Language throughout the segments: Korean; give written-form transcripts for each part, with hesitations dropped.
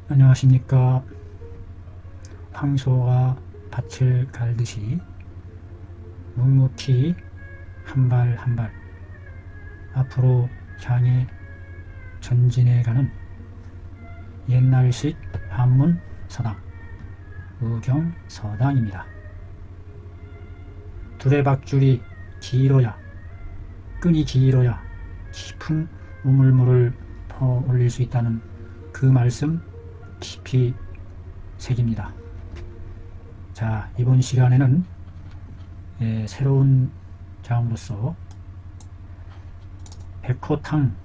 안녕하십니까. 황소가 밭을 갈듯이 묵묵히 한 발 한 발 앞으로 향해 전진해가는 옛날식 한문 서당 의경서당입니다. 두레박줄이 길어야, 끈이 길어야 깊은 우물물을 퍼올릴 수 있다는 그 말씀 깊이 새깁니다. 자, 이번 시간에는 새로운 자음으로서 백호탕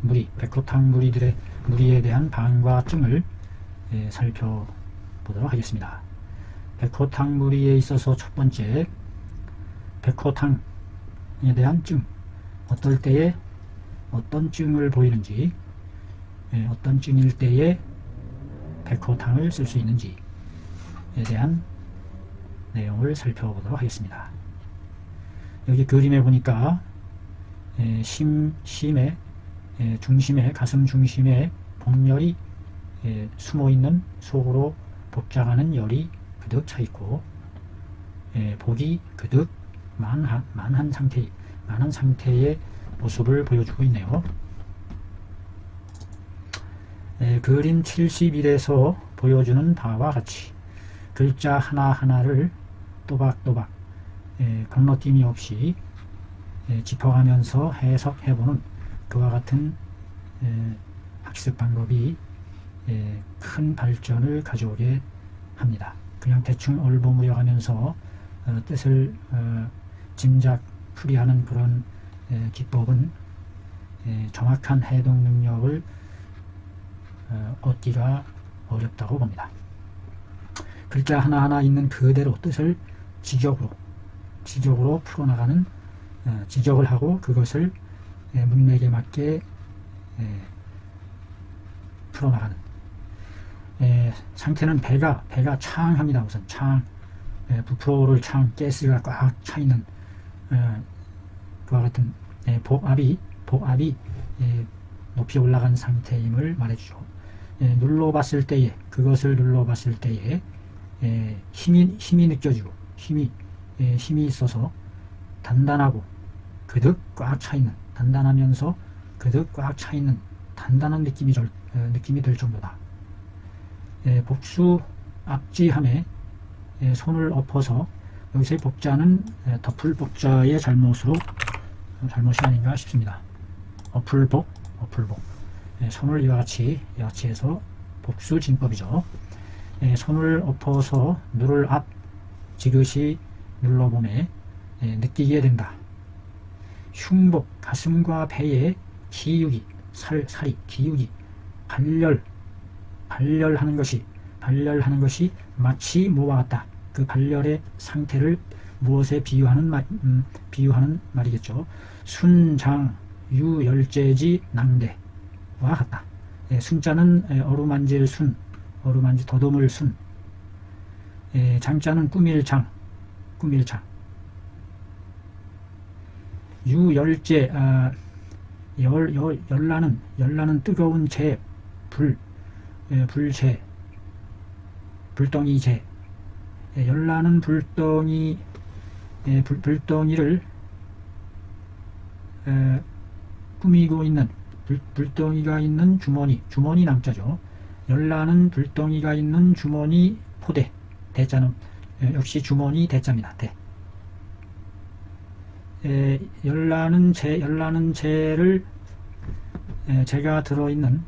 무리에 대한 방과증을 살펴보도록 하겠습니다. 백호탕 무리에 있어서 첫 번째, 백호탕에 대한 증, 어떨 때에 어떤 증을 보이는지, 어떤 증일 때에 백호탕을 쓸 수 있는지에 대한 내용을 살펴보도록 하겠습니다. 여기 그림에 보니까 심의 중심에, 가슴 중심에 복열이 숨어있는, 속으로 복장하는 열이 그득 차있고 복이 그득 만한 상태의 모습을 보여주고 있네요. 그림 71에서 보여주는 바와 같이 글자 하나하나를 또박또박 건너뛰기 없이 짚어가면서 해석해보는 그와 같은 학습 방법이 큰 발전을 가져오게 합니다. 그냥 대충 얼버무려가면서 뜻을 짐작 풀이하는 그런 기법은 정확한 해독 능력을 얻기가 어렵다고 봅니다. 글자 하나하나 있는 그대로 뜻을 지적으로 풀어나가는, 지적을 하고 그것을 문맥에 맞게 풀어나가는 상태는 배가 창합니다. 우선 부풀어오를 창, 가스가 꽉 차있는 그와 같은 복압이 높이 올라간 상태임을 말해주죠. 그것을 눌러봤을 때에 힘이 느껴지고, 힘이 있어서 단단하고 그득 꽉 차있는, 단단하면서 그득 꽉 차있는 단단한 느낌이 들 정도다. 복수 앞지함에 손을 엎어서, 여기서의 복자는 덮을 복자의 잘못이 아닌가 싶습니다. 어플복. 손을 이와 같이 해서 복수 진법이죠. 손을 엎어서 누를 앞 지그시 눌러보매 느끼게 된다. 흉복, 가슴과 배에 기육이, 살이 기육이 발열하는 것이 마치 뭐와 같다. 그 발열의 상태를 무엇에 비유하는 말이겠죠. 순장 유열재지 낭대와 같다. 순자는 어루만질 더듬을 순, 장자는 꾸밀장. 유열재, 열나는 뜨거운 재, 불재, 불덩이 재, 열나는 불덩이를 꾸미고 있는, 불덩이가 있는 주머니 낭자죠. 열나는 불덩이가 있는 주머니 포대, 대자는 역시 주머니 대자입니다. 열나는 재를 재가 들어있는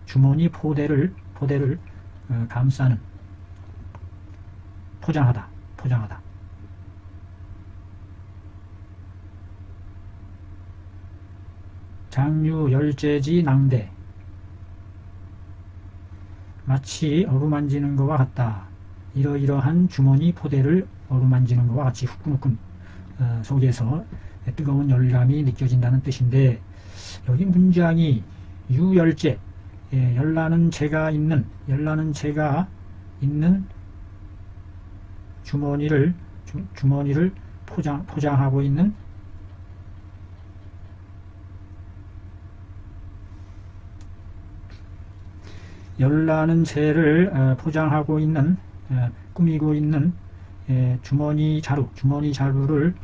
주머니 포대를 감싸는, 포장하다. 장유 열재지 낭대, 마치 어루만지는 것과 같다. 이러이러한 주머니 포대를 어루만지는 것과 같이 후끈후끈 속에서 뜨거운 열감이 느껴진다는 뜻인데, 여기 문장이 유열재, 열나는 재가 있는 주머니를 포장하고 있는 열나는 새를 포장하고 있는 꾸미고 있는 주머니 자루를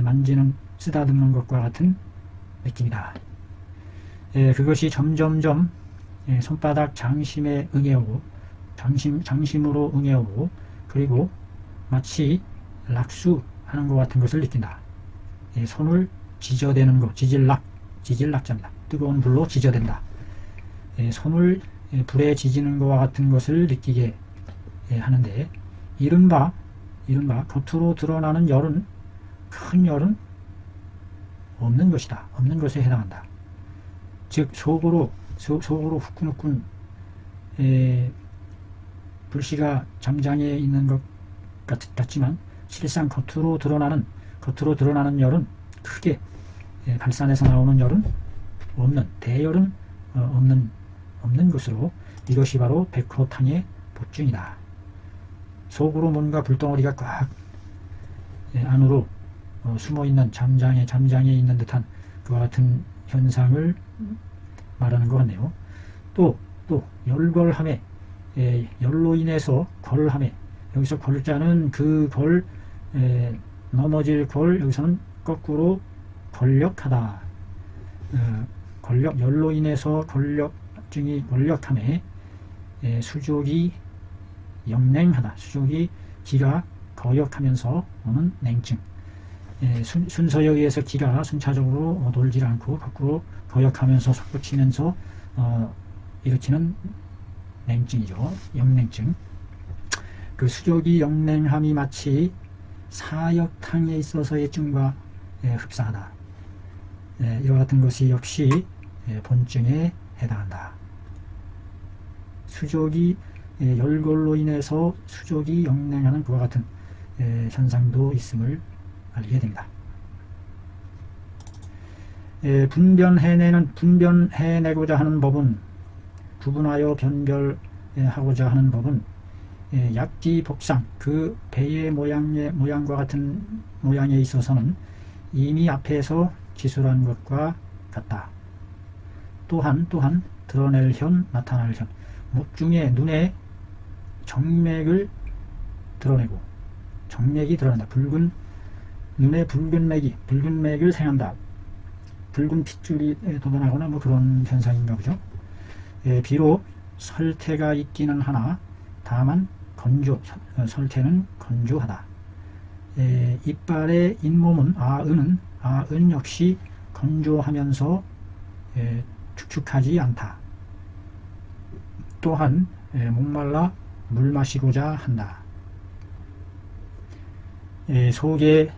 만지는 쓰다듬는 것과 같은 느낌이다. 그것이 점점점 손바닥 장심에 응해오고 장심으로 응해오고 그리고 마치 락수하는 것 같은 것을 느낀다. 손을 지저대는 것, 지질락자입니다. 뜨거운 불로 지저댄다. 손을 불에 지지는 것과 같은 것을 느끼게 하는데 이른바 겉으로 드러나는 열은 큰 열은 없는 것이다. 없는 것에 해당한다. 즉 속으로 후끈후끈 불씨가 잠장에 있는 것 같지만 실상 겉으로 드러나는 열은 크게 발산해서 나오는 열은 없는 대열은 없는 것으로 이것이 바로 백호탕의 복증이다. 속으로 뭔가 불덩어리가 꽉 안으로 숨어있는 잠장에 있는 듯한 그와 같은 현상을 말하는 것 같네요. 또 열걸함에 열로 인해서 걸함에 여기서 걸자는 그 넘어질 여기서는 거꾸로 권력하다. 열로 인해서 권력증이 권력함에 수족이 영냉하다. 수족이 기가 거역하면서 오는 냉증. 순서에 의해서 기가 순차적으로 돌지 않고 거꾸로 거역하면서 솟구치면서 일으키는 냉증이죠. 영냉증. 그 수족이 영냉함이 마치 사역탕에 있어서의 증과 흡사하다. 이와 같은 것이 역시 본증에 해당한다. 수족이 열골로 인해서 수족이 영냉하는 그와 같은 현상도 있음을 알게 됩니다. 분별해내고자 하는 법은 구분하여 변별하고자 하는 법은 약지복상 그 배의 모양과 같은 모양에 있어서는 이미 앞에서 기술한 것과 같다. 또한 드러낼 현, 나타날 현, 목중에 눈에 정맥을 드러내고 정맥이 드러난다. 눈에 붉은 맥을 생한다. 붉은 핏줄이 돋아나거나 뭐 그런 현상인가 보죠. 비록 설태가 있기는 하나 다만 설태는 건조하다. 이빨의 잇몸은 아은 역시 건조하면서 축축하지 않다. 또한 목말라 물 마시고자 한다. 속에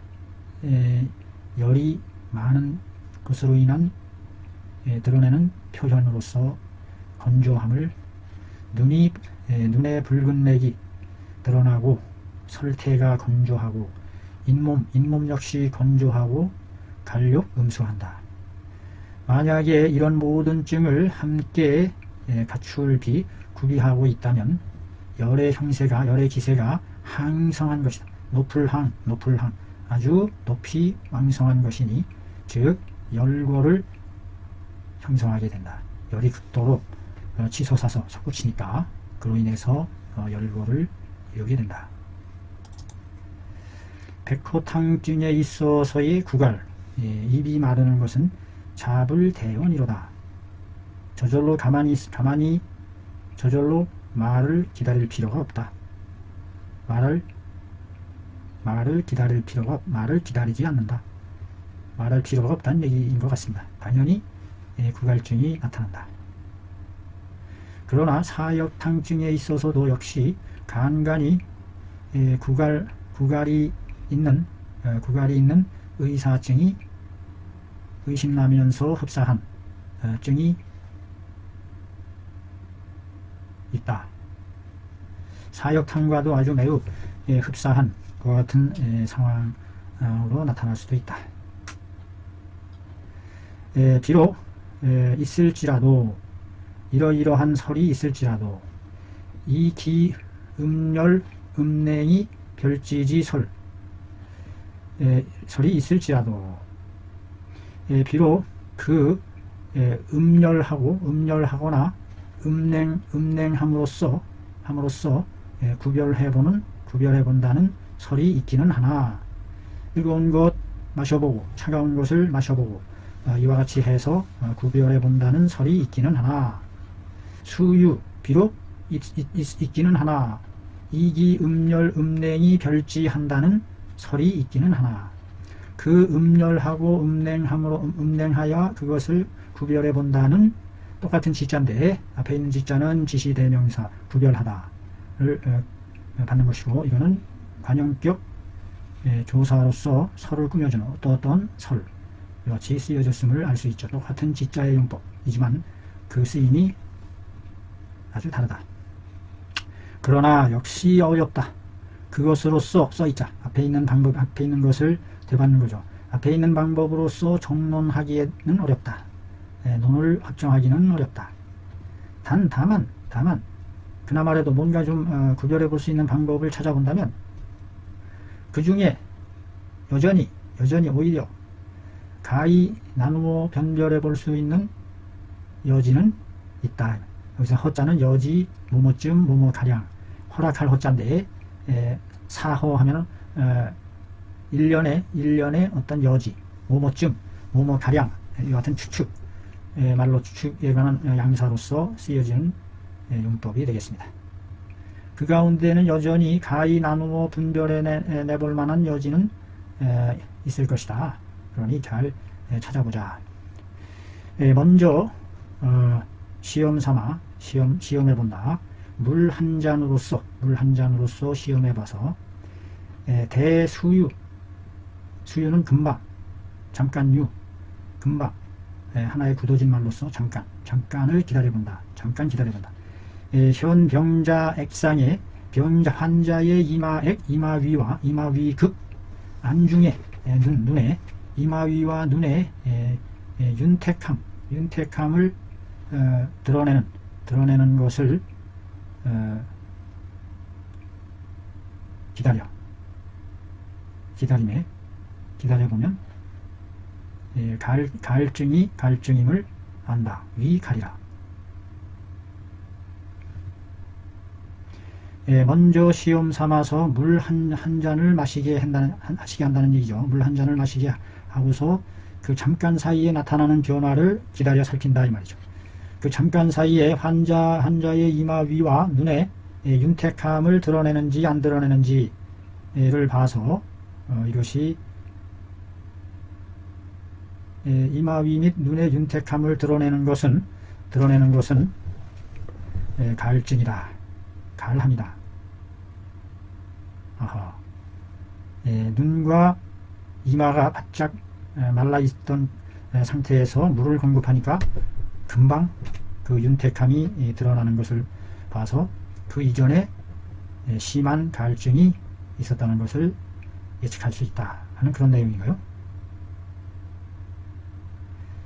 열이 많은 것으로 인한 드러내는 표현으로서 건조함을 눈에 붉은 맥이 드러나고 설태가 건조하고 잇몸 역시 건조하고 갈욕 음수한다. 만약에 이런 모든 증을 함께 갖출 구비하고 있다면 열의 기세가 항성한 것이다. 높을 항 아주 높이 왕성한 것이니 즉 열골을 형성하게 된다. 열이 극도로 치솟아서 솟구치니까 그로 인해서 열골을 이루게 된다. 백호탕증에 있어서의 구갈, 입이 마르는 것은 잡을대원이로다. 저절로 저절로 말을 기다릴 필요가 없다. 말을 기다리지 않는다. 말할 필요가 없다는 얘기인 것 같습니다. 당연히 구갈증이 나타난다. 그러나 사역탕증에 있어서도 역시 간간히 구갈이 있는 의사증이 의심나면서 흡사한 증이 있다. 사역탕과도 아주 매우 흡사한 그와 같은 상황으로 나타날 수도 있다. 비록 있을지라도 이러이러한 설이 있을지라도 이 기 음열 음냉이 별지지 설이 있을지라도 비록 그 음열하거나 음냉함으로써 구별해본다는 설이 있기는 하나, 뜨거운 것 마셔보고 차가운 것을 마셔보고 이와 같이 해서 구별해본다는 설이 있기는 하나, 수유 비록 있기는 하나, 이기 음열 음냉이 별지한다는 설이 있기는 하나, 그 음열하고 음냉하여 그것을 구별해 본다는 똑같은 지자인데, 앞에 있는 지자는 지시대명사 구별하다를 받는 것이고, 이거는 관용격 조사로서 설을 꾸며주는 어떤 설, 이같이 쓰여졌음을 알 수 있죠. 똑같은 지자의 용법이지만 그 쓰임이 아주 다르다. 그러나 역시 어렵다. 그것으로서 써있자. 앞에 있는 것을 되받는 거죠. 앞에 있는 방법으로서 정론하기에는 어렵다. 논을 확정하기는 어렵다. 다만 그나마라도 뭔가 좀 구별해 볼 수 있는 방법을 찾아본다면, 그 중에 여전히 오히려 가히 나누어 변별해 볼 수 있는 여지는 있다. 여기서 허자는 여지, 뭐뭐쯤, 뭐뭐가량, 허락할 허자인데, 사허 하면은 일련의 어떤 여지, 뭐뭐쯤, 뭐뭐가량, 이 같은 추측, 말로 추측에 관한 양사로서 쓰여지는 용법이 되겠습니다. 그 가운데는 여전히 가히 나누어 분별해 내볼 만한 여지는 있을 것이다. 그러니 잘 찾아보자. 먼저 시험해 본다. 물 한 잔으로서 시험해 봐서, 수유는 금방, 금방, 하나의 굳어진 말로서 잠깐을 기다려본다. 현 병자 액상에 환자의 이마위와 이마위극 안중에 눈에 이마위와 눈에 윤택함을 드러내는 것을 기다려보면 갈증임을 안다. 위가리라. 먼저 시험 삼아서 물 한 잔을 마시게 한다는 얘기죠. 물 한 잔을 마시게 하고서 그 잠깐 사이에 나타나는 변화를 기다려 살핀다 이 말이죠. 그 잠깐 사이에 환자의 이마 위와 눈에 윤택함을 드러내는지 안 드러내는지를 봐서 이것이 이마 위 및 눈의 윤택함을 드러내는 것은 가을증이다. 가을함이다. 눈과 이마가 바짝 말라있던 상태에서 물을 공급하니까 금방 그 윤택함이 드러나는 것을 봐서 그 이전에 심한 가을증이 있었다는 것을 예측할 수 있다 하는 그런 내용인가요?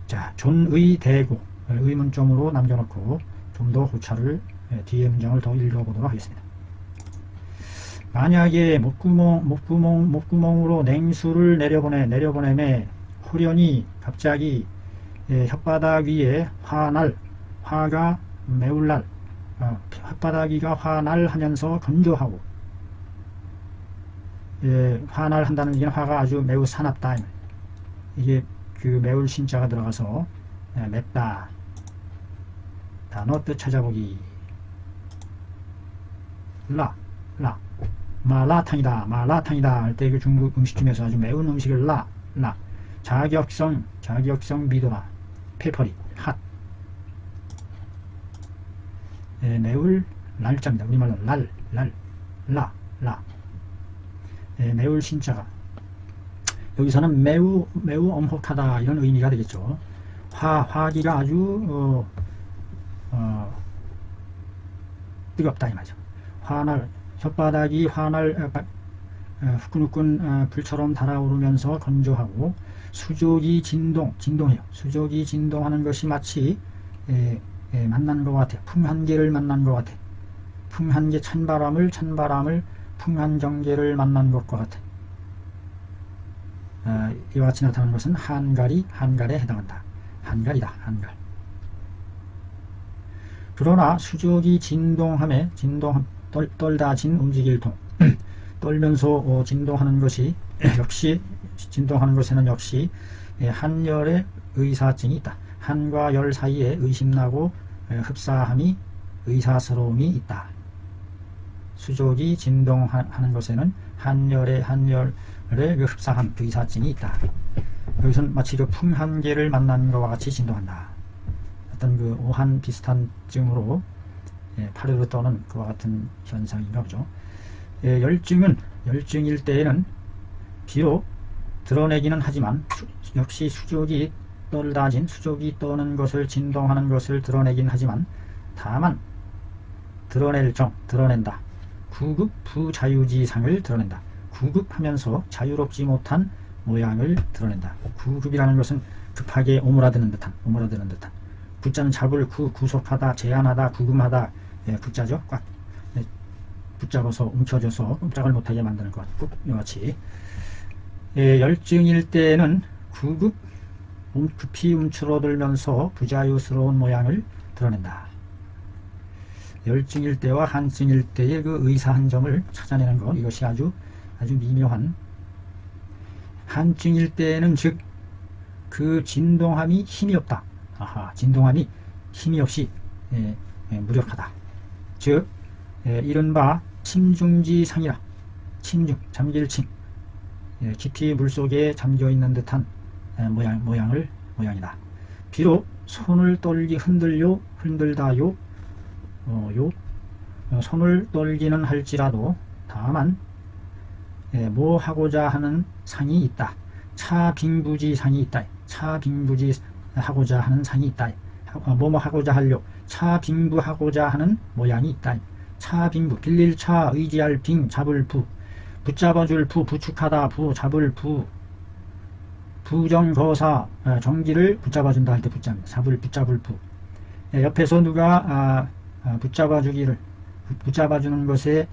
자, 존의 대고 의문점으로 남겨놓고 좀 더 고찰을 뒤에 문장을 더 읽어보도록 하겠습니다. 만약에 목구멍으로 냉수를 내려보내매 호련히 갑자기 혓바닥 위에 화가 매울 날, 혓바닥 위가 화날 하면서 건조하고, 화날 한다는 얘기는 화가 아주 매우 사납다. 이게 그 매울 신자가 들어가서 맵다. 단어 뜻 찾아보기. 마라탕이다 할 때 그 중국 음식 중에서 아주 매운 음식을 자격성 미도나 페퍼리 핫. 매울 날짜입니다. 우리말로 매울 신자가 여기서는 매우 엄혹하다 이런 의미가 되겠죠. 화기가 아주 뜨겁다 이 말이죠. 혓바닥이 화날 후끈후끈 불처럼 달아오르면서 건조하고, 수족이 진동해요. 수족이 진동하는 것이 마치 만난 것 같아. 풍한계를 만난 것 같아. 풍한계 찬바람을 풍한경계를 만난 것과 같아. 이와 같이 나타나는 것은 한갈에 해당한다. 한갈. 그러나 수족이 진동함에 떨다진 움직일 동 떨면서 진동하는 것이 역시 진동하는 것에는 역시 한열의 의사증이 있다. 한과 열 사이에 의심나고 흡사함이 의사스러움이 있다. 수족이 진동하는 것에는 한열의 그 흡사함, 그 의사증이 있다. 여기서는 마치 그 풍한계를 만난 것과 같이 진동한다. 어떤 그 오한 비슷한 증으로 파르르 떠는 그와 같은 현상인가 보죠. 열증일 때에는 비록 드러내기는 하지만 역시 수족이 떨다진 수족이 떠는 것을 진동하는 것을 드러내긴 하지만 다만 드러낸다. 구급 부자유지상을 드러낸다. 구급하면서 자유롭지 못한 모양을 드러낸다. 구급이라는 것은 급하게 오므라드는 듯한 구자는 잡을 구속하다, 제한하다, 구금하다, 구자죠. 꽉 붙잡아서 움켜줘서 꼼짝을 못하게 만드는 것. 꼭 이와 같이 열증일 때에는 급히 움츠러들면서 부자유스러운 모양을 드러낸다. 열증일 때와 한증일 때의 그 의사 한 점을 찾아내는 것, 이것이 아주 미묘한. 한증일 때에는 즉 그 진동함이 힘이 없다. 진동함이 힘이 없이 무력하다. 즉 이른바 침중지상이라. 잠길침, 깊이 물속에 잠겨있는 듯한 모양이다. 비록 손을 흔들다요 손을 떨기는 할지라도 다만 뭐 하고자 하는 상이 있다. 차빙부지상이 있다. 차빙부지 하고자 하는 상이 있다. 뭐뭐 하고자 하려 차빙부하고자 하는 모양이 있다. 차빙부, 빌릴 차, 의지할 빙, 잡을 부, 붙잡아줄 부, 부축하다 부, 잡을 부, 부정거사, 정기를 붙잡아준다 할 때 붙잡을 부. 옆에서 누가 붙잡아주는 것에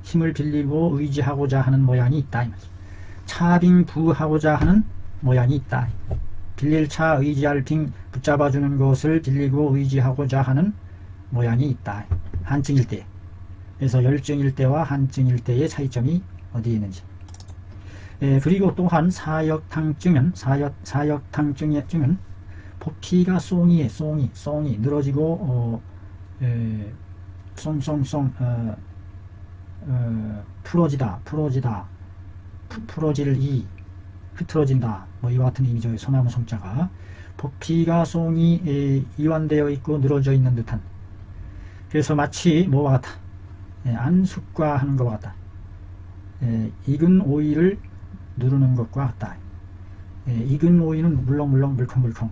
힘을 빌리고 의지하고자 하는 모양이 있다. 차빙부하고자 하는 모양이 있다. 빌릴 차, 의지할 빙, 붙잡아주는 것을 빌리고 의지하고자 하는 모양이 있다. 한증일 때. 그래서 열증일 때와 한증일 때의 차이점이 어디에 있는지. 그리고 또한 사역탕증은 복피가 송이 늘어지고 송송송 풀어지다 풀어질 흐트러진다, 뭐 이와 같은 의미죠. 소나무 송자가 복피가 송이 이완되어 있고 늘어져 있는 듯한. 그래서 마치 뭐와 같다. 안숙과 하는 것과 같다. 익은 오이를 누르는 것과 같다. 익은 오이는 물렁물렁 물컹물컹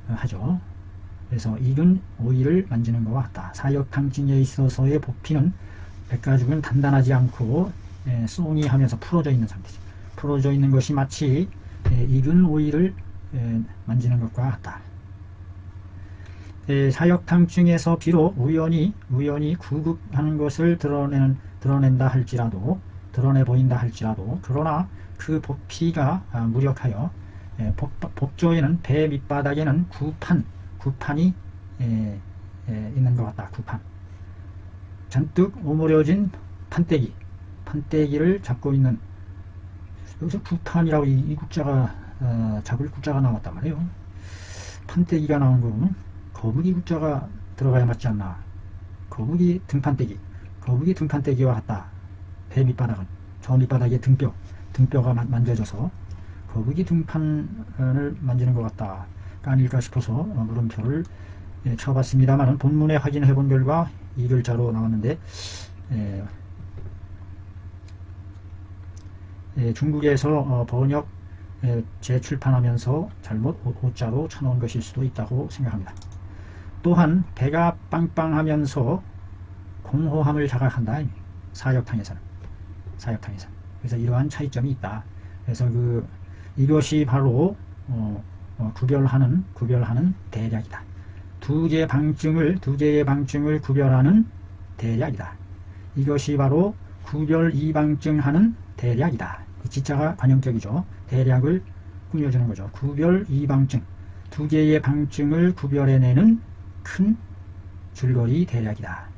하죠. 그래서 익은 오이를 만지는 것과 같다. 사역탕증에 있어서의 복피는 백가죽은 단단하지 않고 송이 하면서 풀어져 있는 상태죠. 풀어져 있는 것이 마치 익은 오이를 만지는 것과 같다. 사역탕증에서 비록 우연히 구급하는 것을 드러낸다 할지라도, 드러내 보인다 할지라도, 그러나 그 복피가 무력하여 복조에는 배 밑바닥에는 구판이 있는 것 같다. 구판, 잔뜩 오므려진 판때기를 잡고 있는. 여기서 구판이라고 이 국자가 잡을 국자가 나왔단 말이에요. 판때기가 나온 거는 거북이 국자가 들어가야 맞지 않나. 거북이 등판대기와 같다. 배 밑바닥은, 저 밑바닥에 등뼈가 만져져서 거북이 등판을 만지는 것 같다. 아닐까 싶어서 물음표를 쳐봤습니다만, 본문에 확인해 본 결과 이 글자로 나왔는데, 중국에서 번역 재출판하면서 잘못 오자로 쳐놓은 것일 수도 있다고 생각합니다. 또한 배가 빵빵하면서 공허함을 자각한다. 사역탕에서는. 그래서 이러한 차이점이 있다. 그래서 이것이 바로 구별하는 대략이다. 두 개의 방증을 구별하는 대략이다. 이것이 바로 구별 이방증하는 대략이다. 이 지자가 관용격이죠. 대략을 꾸며주는 거죠. 구별 이방증, 두 개의 방증을 구별해내는 큰 줄거리 대략이다.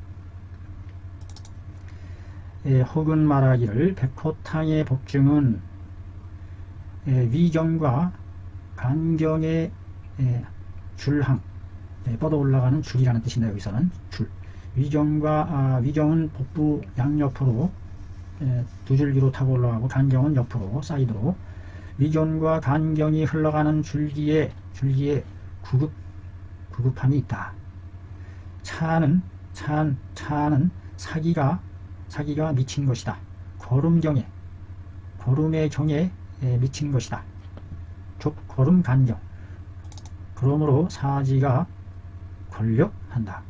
혹은 말하기를 백호탕의 복증은 위경과 간경의 줄항, 뻗어 올라가는 줄이라는 뜻인데 여기서는 줄. 위경은 복부 양옆으로 두 줄기로 타고 올라가고 간경은 옆으로 사이드로 위경과 간경이 흘러가는 줄기에 구급함이 있다. 차는 사기가 미친 것이다. 걸음의 경에 미친 것이다. 걸음 간경. 그러므로 사지가 권력한다.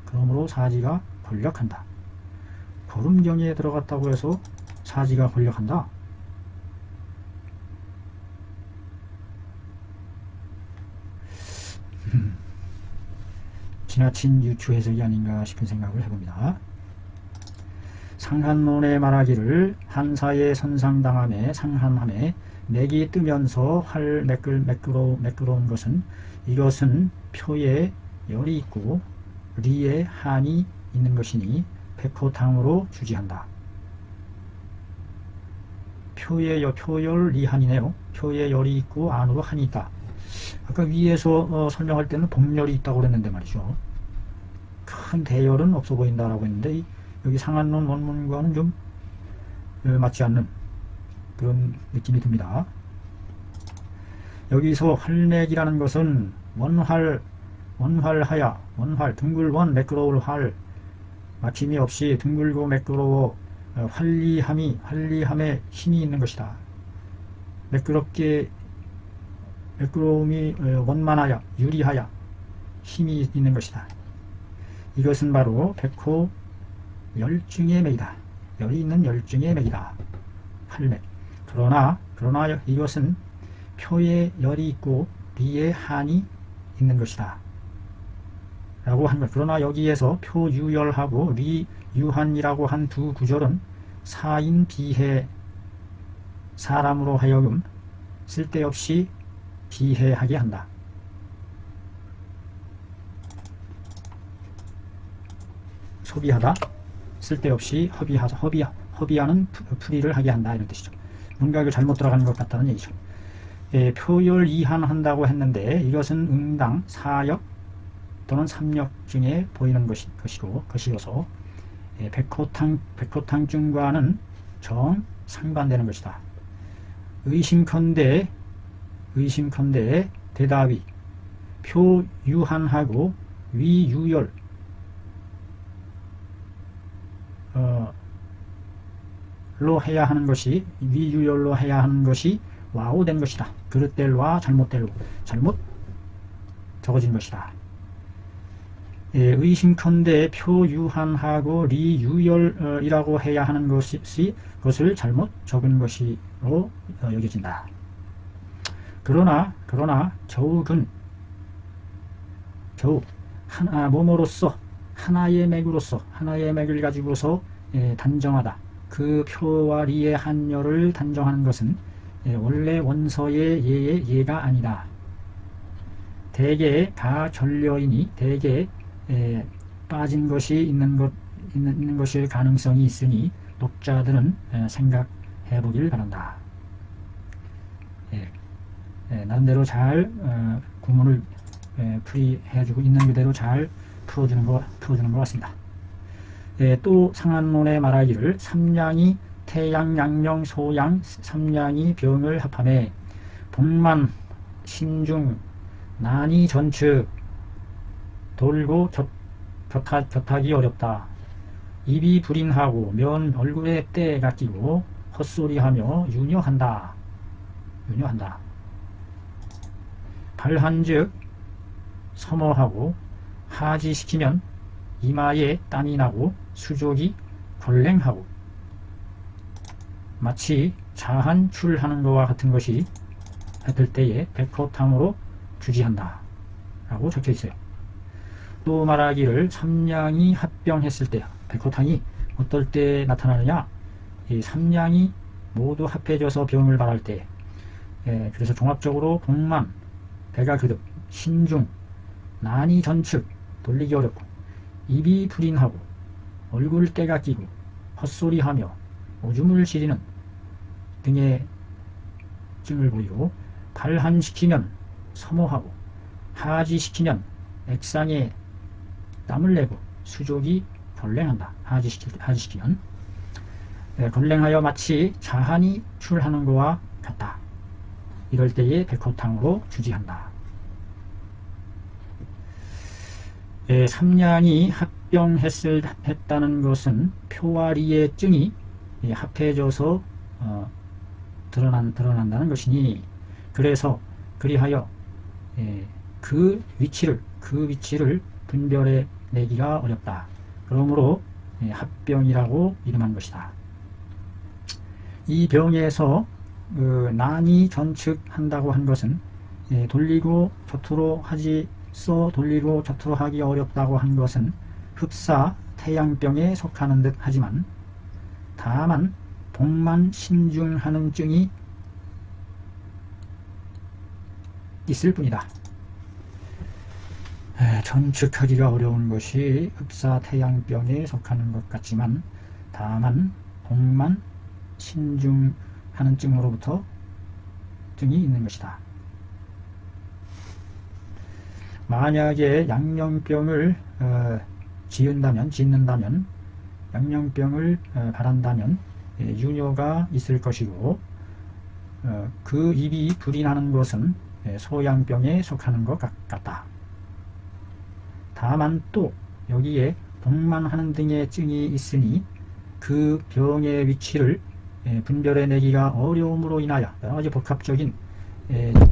걸음경에 들어갔다고 해서 사지가 권력한다. 지나친 유추 해석이 아닌가 싶은 생각을 해봅니다. 상한론에 말하기를 한사에 선상당함에 상한함에 맥이 뜨면서 활 매끄러운 것은 이것은 표에 열이 있고 리에 한이 있는 것이니 백호탕으로 주지한다. 표열 리한이네요. 표에 열이 있고 안으로 한이 있다. 아까 위에서 설명할 때는 복열이 있다고 그랬는데 말이죠. 큰 대열은 없어 보인다라고 했는데 여기 상한론 원문과는 좀 맞지 않는 그런 느낌이 듭니다. 여기서 활맥이라는 것은 원활하야, 둥글원 매끄러울 활, 막힘이 없이 둥글고 매끄러워 활리함에 힘이 있는 것이다. 매끄러움이 원만하야, 유리하야, 힘이 있는 것이다. 이것은 바로 백호 열중의 맥이다. 열이 있는 열중의 맥이다. 활맥. 그러나 이것은 표에 열이 있고 리에 한이 있는 것이다. 라고 한 것. 그러나 여기에서 표유열하고 리유한이라고 한 두 구절은 사인 비해, 사람으로 하여금 쓸데없이 비해하게 한다. 소비하다, 쓸데없이 허비하는 풀이를 하게 한다, 이런 뜻이죠. 문각이 잘못 들어가는 것 같다는 얘기죠. 표열 이한한다고 했는데 이것은 응당, 사역 또는 삼역 중에 보이는 것이어서 백호탕증과는 정상반되는 것이다. 의심컨대 대답이 표유한하고 위유열 위유열로 해야 하는 것이 와우된 것이다. 그릇될 와 잘못 적어진 것이다. 의심컨대 표유한하고 리유열이라고 해야 하는 것을 잘못 적은 것으로 여겨진다. 그러나 겨우 뭐뭐로서 하나의 맥을 가지고서 단정하다. 그 표와 리의 한열을 단정하는 것은 원래 원서의 예가 아니다. 대개 다 전려이니 대개 빠진 것이 있는 것일 가능성이 있으니 독자들은 생각해 보길 바란다. 나름대로 잘 구문을 풀이해주고 있는 그대로 잘 풀어주는 것 같습니다. 또 상한론에 말하기를 삼양이 태양, 양명, 소양, 삼양이 병을 합함에 복만, 신중, 난이 전측 돌고 곁하기 어렵다. 입이 불인하고 면 얼굴에 때가 끼고 헛소리하며 유녀한다. 발한즉 서머하고 하지시키면 이마에 땀이 나고 수족이 걸랭하고 마치 자한 출하는 것과 같은 것이 했을 때에 백호탕으로 주지한다 라고 적혀 있어요. 또 말하기를 삼양이 합병했을 때 백호탕이 어떨 때 나타나느냐, 이 삼양이 모두 합해져서 병을 발할 때, 그래서 종합적으로 복만, 배가 그득, 신중, 난이 전측, 돌리기 어렵고 입이 불인하고 얼굴 때가 끼고 헛소리하며 오줌을 지리는 등의 증을 보이고 발한시키면 서모하고 하지시키면 액상에 땀을 내고 수족이 걸랭한다. 하지시키면 걸랭하여 마치 자한이 출하는 것과 같다. 이럴 때에 백호탕으로 주지한다. 삼량이 합병했다는 것은 표와리의 증이 합해져서 드러난다는 것이니, 그래서 그리하여 그 위치를 분별해 내기가 어렵다. 그러므로 합병이라고 이름한 것이다. 이 병에서 난이 전측한다고 한 것은 돌리고 곁으로 하지 돌리고 곁으로 하기 어렵다고 한 것은 흡사 태양병에 속하는 듯 하지만, 다만 복만 신중하는 증이 있을 뿐이다. 전측하기가 어려운 것이 흡사 태양병에 속하는 것 같지만, 다만 복만 신중하는 증으로부터 증이 있는 것이다. 만약에 양령병을 짓는다면 양령병을 바란다면 유뇨가 있을 것이고, 그 입이 불이 나는 것은 소양병에 속하는 것 같다. 다만 또 여기에 복만하는 등의 증이 있으니 그 병의 위치를 분별해내기가 어려움으로 인하여 여러가지 복합적인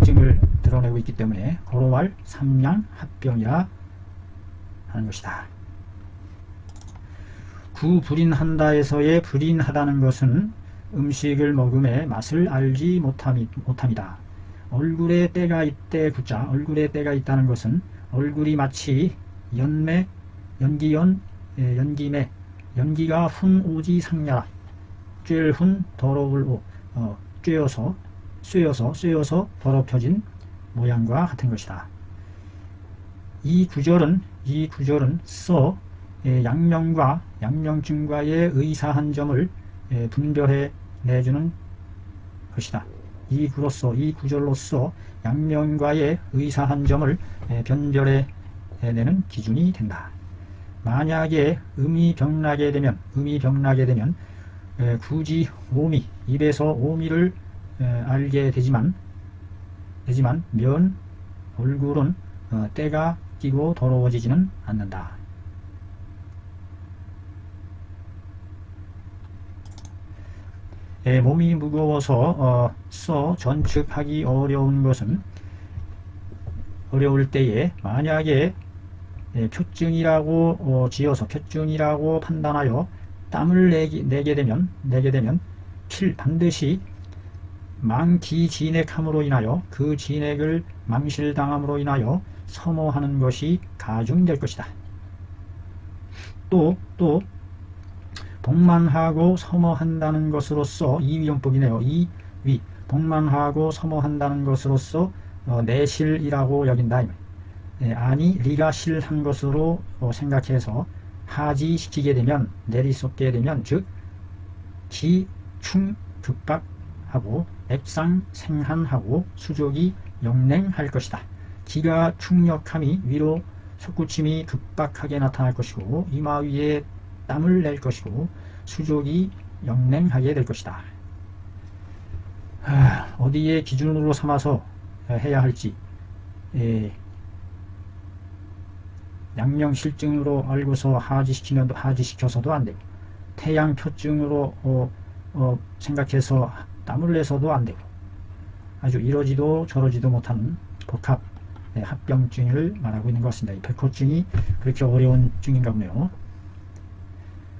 증을 드러내고 있기 때문에 고로할 삼량 합병이라 하는 것이다. 구불인한다에서의 불인하다는 것은 음식을 먹음에 맛을 알지 못함이다. 얼굴에 때가 있대 구자, 얼굴에 때가 있다는 것은 얼굴이 마치 연기매, 연기가 훈 오지 상야라, 쬐훈 더러울 오, 쇠어서 더럽혀진 모양과 같은 것이다. 이 구절은 써 양령과 양령증과의 의사한 점을 분별해 내주는 것이다. 이 구절로서 양령과의 의사한 점을 변별해 내는 기준이 된다. 만약에 음이 병나게 되면 굳이 오미, 입에서 오미를 알게 되지만 얼굴은 때가 끼고 더러워지지는 않는다. 몸이 무거워서 전측하기 어려울 때에 만약에 표증이라고 지어서 표증이라고 판단하여 땀을 내게 되면 반드시 망기진액함으로 인하여 그 진액을 망실당함으로 인하여 서모하는 것이 가중될 것이다. 또 복만하고 서모한다는 것으로서 이위용법이네요. 복만하고 서모한다는 것으로서 내실이라고 여긴다. 아니 리가 실한 것으로 생각해서 하지시키게 되면, 내리쏟게 되면, 즉 기충 급박하고 액상 생한하고 수족이 영냉할 것이다. 기가 충력함이 위로 솟구침이 급박하게 나타날 것이고, 이마 위에 땀을 낼 것이고, 수족이 영냉하게 될 것이다. 어디에 기준으로 삼아서 해야 할지 양령실증으로 알고서 하지시키면 하지시켜서도 안되고, 태양표증으로 생각해서 땀을 내서도 안되고, 아주 이러지도 저러지도 못하는 복합 합병증을 말하고 있는 것 같습니다. 이 백호증이 그렇게 어려운 증인가 보네요.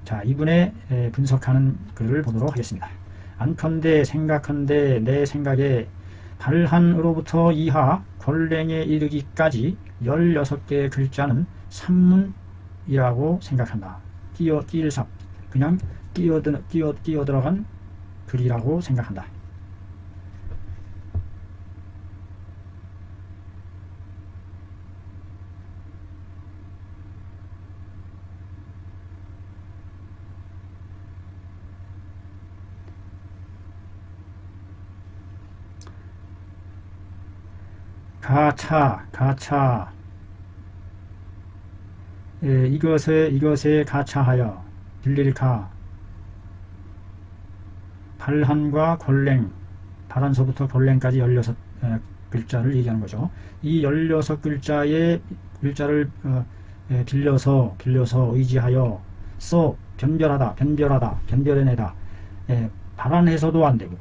자, 이분의 분석하는 글을 보도록 하겠습니다. 안컨대 생각한데 내 생각에 발한으로부터 이하 권랭에 이르기까지 16개의 글자는 산문이라고 생각한다. 끼일삽, 그냥 끼어 들어간 글이라고 생각한다. 가차. 예, 이것에 가차하여 빌릴가. 발한과 골랭, 발한서부터 골랭까지 16글자를 얘기하는 거죠. 이 16글자의 글자를 빌려서 의지하여 변별하다, 변별해내다. 발안해서도 안 되고,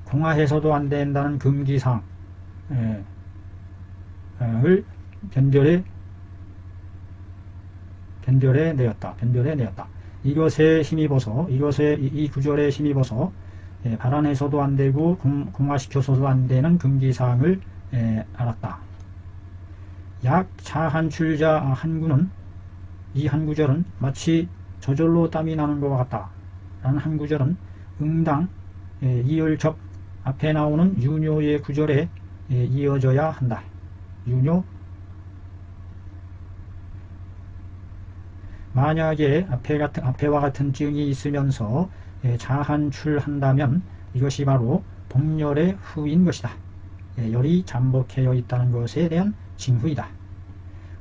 공화해서도 안 된다는 금기사항을 변별해 내었다. 이것에 힘입어서, 이 구절에 힘입어서 발안해서도 안 되고 공화시켜서도 안 되는 금기사항을 알았다. 약 자한출자 한구는, 이 한 구절은 마치 저절로 땀이 나는 것과 같다 라는 한 구절은 응당 이을적 앞에 나오는 유뇨의 구절에 이어져야 한다. 유뇨. 만약에 앞에와 같은 증이 있으면서 자한출한다면 이것이 바로 복열의 후인 것이다. 열이 잠복해 있다는 것에 대한 징후이다.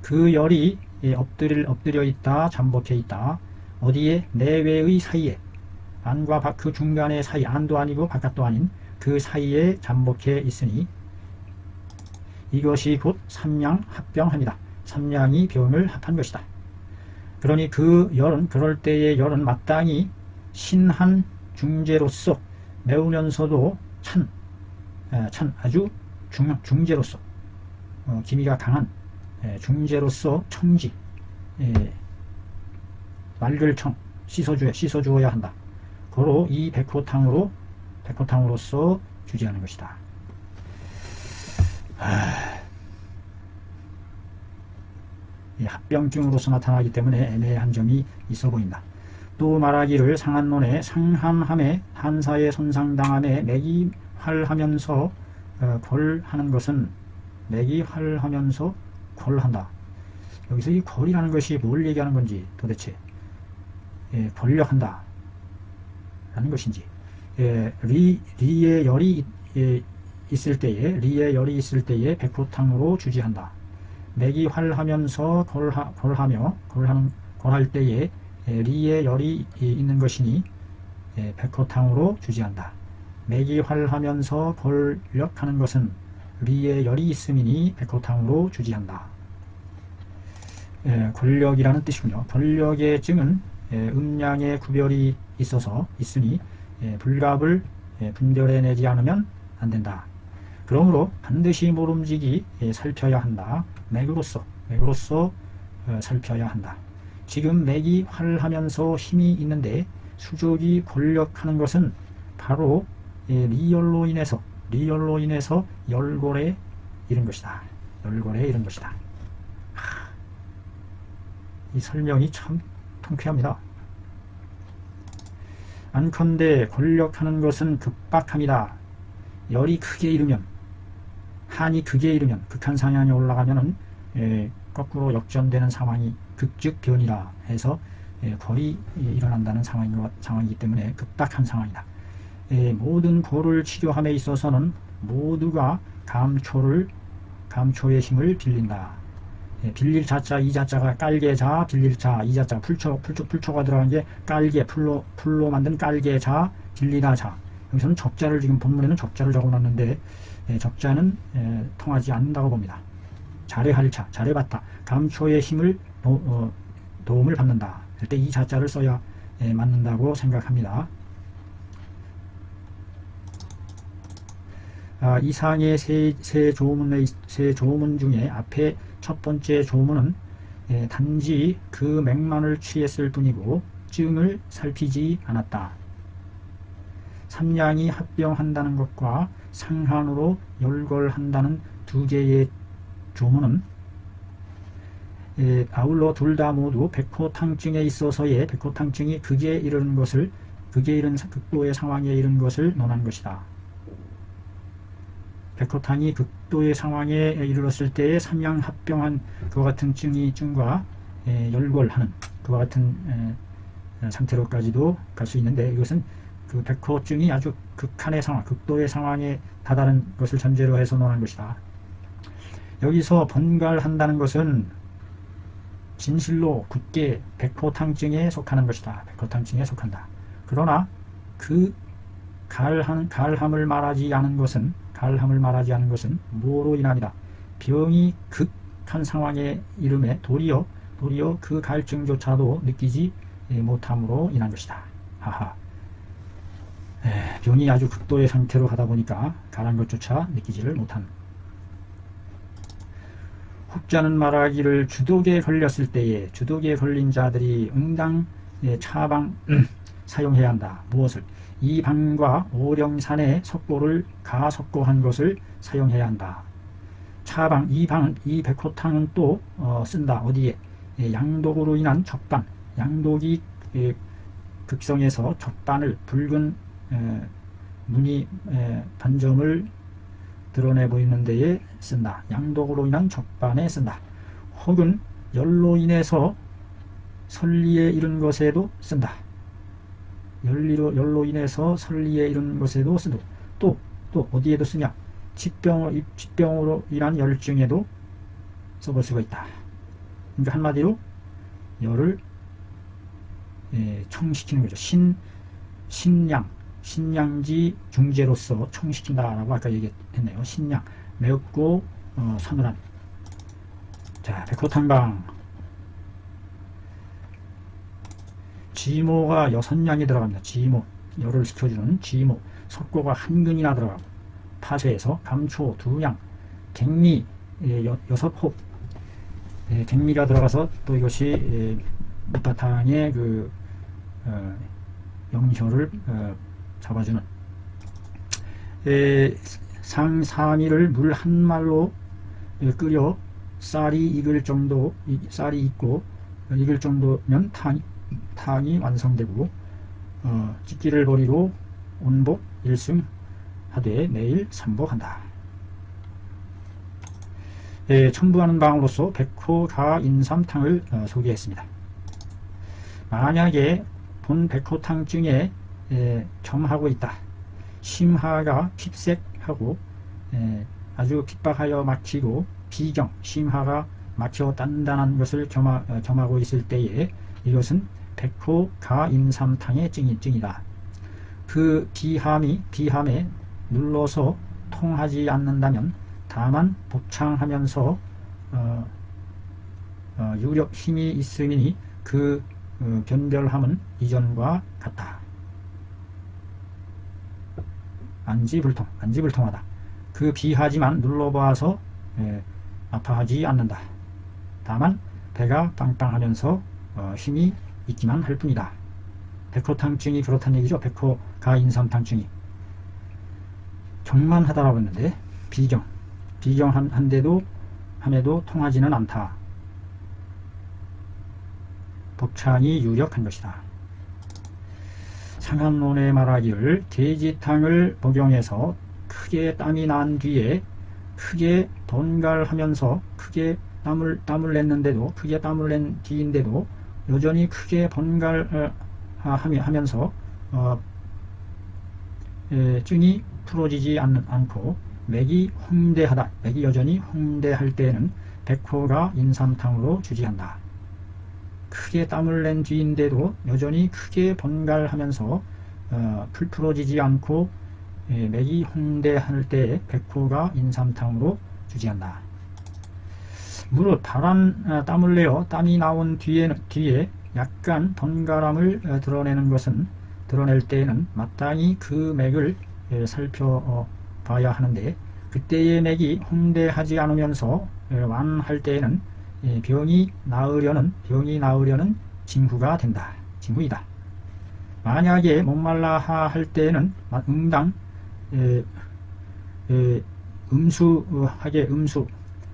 그 열이 엎드려 있다, 잠복해 있다. 어디에? 내외의 사이에, 안과 밖 그 중간의 사이, 안도 아니고 바깥도 아닌 그 사이에 잠복해 있으니 이것이 곧 삼양 합병합니다. 삼양이 병을 합한 것이다. 그러니 그 열은, 그럴 때의 열은 마땅히 신한 중재로서 매우면서도 찬 아주 중재로서 기미가 강한 중재로서 청지, 맑을청 씻어주어야 한다. 고로 이 백호탕으로서 주지하는 것이다. 이 합병증으로서 나타나기 때문에 애매한 점이 있어 보인다. 또 말하기를 상한론에 상함함에 한사에 손상당함에 맥이 활하면서 골하는 것은 맥이 활하면서 골한다. 여기서 이 골이라는 것이 뭘 얘기하는 건지 도대체 권력한다 라는 것인지, 리의 열이 있을 때에 백호탕으로 주지한다. 맥이 활하면서 골할 때에 리의 열이 있는 것이니 백호탕으로 주지한다. 맥이 활하면서 권력하는 것은 리의 열이 있음이니 백호탕으로 주지한다. 권력이라는 뜻이군요. 권력의 증은 음양의 구별이 있으니 불갑을 분별해내지 않으면 안 된다. 그러므로 반드시 모름지기 살펴야 한다. 맥으로서 살펴야 한다. 지금 맥이 활하면서 힘이 있는데 수족이 권력하는 것은 바로 리열로 인해서 열골에 이른 것이다. 이 설명이 참 통쾌합니다. 안컨대 권력하는 것은 급박함이다. 열이 크게 이르면, 한이 크게 이르면, 극한 상향에 올라가면은 거꾸로 역전되는 상황이 극즉변이라 해서 골이 일어난다는 상황이기 때문에 급박한 상황이다. 모든 골을 치료함에 있어서는 모두가 감초의 힘을 빌린다. 빌릴 자자, 이 자자가 깔개자, 빌릴 자, 이 자자가 풀초가 들어간 게 깔개, 풀로 만든 깔개자, 빌리다 자. 여기서는 적자를, 지금 본문에는 적자를 적어놨는데 적자는 통하지 않는다고 봅니다. 잘해할 자, 잘해봤다. 감초의 힘을 도움을 받는다. 할 때 이 자자를 써야 맞는다고 생각합니다. 이상의 세 조문 중에 앞에 첫 번째 조문은 단지 그 맥만을 취했을 뿐이고 증을 살피지 않았다. 삼양이 합병한다는 것과 상한으로 열골한다는 두 개의 조문은 아울러 둘 다 모두 백호탕증에 있어서의 백호탕증이 극에 이른 극도의 상황에 이른 것을 논한 것이다. 백호탕이 극도의 상황에 이르렀을 때에 삼양 합병한 그와 같은 증과 열골하는 그와 같은 상태로까지도 갈 수 있는데, 이것은 그 백호증이 아주 극한의 상황, 극도의 상황에 다다른 것을 전제로 해서 논한 것이다. 여기서 번갈한다는 것은 진실로 굳게 백호탕증에 속하는 것이다. 백호탕증에 속한다. 그러나 그 갈함을 말하지 않은 것은 뭐로 인함이다. 병이 극한 상황에 이름에 도리어 그 갈증조차도 느끼지 못함으로 인한 것이다. 하하. 병이 아주 극도의 상태로 하다 보니까 가란 것조차 느끼지를 못한. 혹자는 말하기를 주독에 걸렸을 때에 주독에 걸린 자들이 응당 차방 사용해야 한다. 무엇을? 이 방과 오령산의 석고를 가석고한 것을 사용해야 한다. 차방, 이 백호탕은 또 쓴다. 어디에? 양독으로 인한 적반, 양독이 극성에서 적반을 붉은 무늬 반점을 드러내 보이는 데에 쓴다. 양독으로 인한 적반에 쓴다. 혹은 열로 인해서 설리에 이른 것에도 쓴다. 열로 인해서 설리에 이른 것에도 쓴다. 또 어디에도 쓰냐?疾병으로 인한 열증에도 써볼 수가 있다. 그러니까 한마디로 열을 청시키는 거죠. 신양지 중재로서 청시킨다라고 아까 얘기했네요. 신양, 매엽고 서늘한. 자, 백호탕방. 지모가 6냥이 들어갑니다. 지모, 열을 식혀주는 지모. 석고가 1근이나 들어가고, 파쇄에서 감초 2냥, 갱미 6홉. 갱미가 들어가서 또 이것이 밑바탕의 그 영혈을 잡아주는. 상미를 물 한 말로 끓여 쌀이 익을 정도, 쌀이 익고 익을 정도면 탕이 완성되고, 찢기를 버리고 온복 1승 하되 내일 3복한다. 첨부하는 방으로서 백호가인삼탕을 소개했습니다. 만약에 본 백호탕증에 점하고 있다. 심하가 핍색하고 아주 핍박하여 막히고 비경, 심하가 막혀 단단한 것을 겸하고 있을 때에 이것은 백호가인삼탕의 증이다. 그 비함에 눌러서 통하지 않는다면 다만 복창하면서 유력 힘이 있으니 그 변별함은 이전과 같다. 안지불통하다. 그 비하지만 눌러봐서 아파하지 않는다. 다만 배가 빵빵하면서 힘이 있기만 할 뿐이다. 백호탕증이 그렇다는 얘기죠. 백호가인삼탕증이 경만하다라고 했는데 비경한데도 함에도 통하지는 않다. 복창이 유력한 것이다. 상한론에 말하기를 돼지탕을 복용해서 크게 땀이 난 뒤에 크게 번갈하면서 크게 땀을 냈는데도, 크게 땀을 낸 뒤인데도 여전히 크게 번갈하면서 증이 풀어지지 않고 맥이 홍대하다, 맥이 여전히 홍대할 때에는 백호가 인삼탕으로 주지한다. 크게 땀을 낸 뒤인데도 여전히 크게 번갈하면서 풀어지지 않고 맥이 홍대할 때에 백호가 인삼탕으로 주지한다. 무릇 바란 땀을 내어 땀이 나온 뒤에 약간 번갈함을 드러낼 때에는 마땅히 그 맥을 살펴봐야 하는데, 그때의 맥이 홍대하지 않으면서 완할 때에는 병이 나으려는 징후가 된다. 징후이다. 만약에 목말라 할 때에는 응당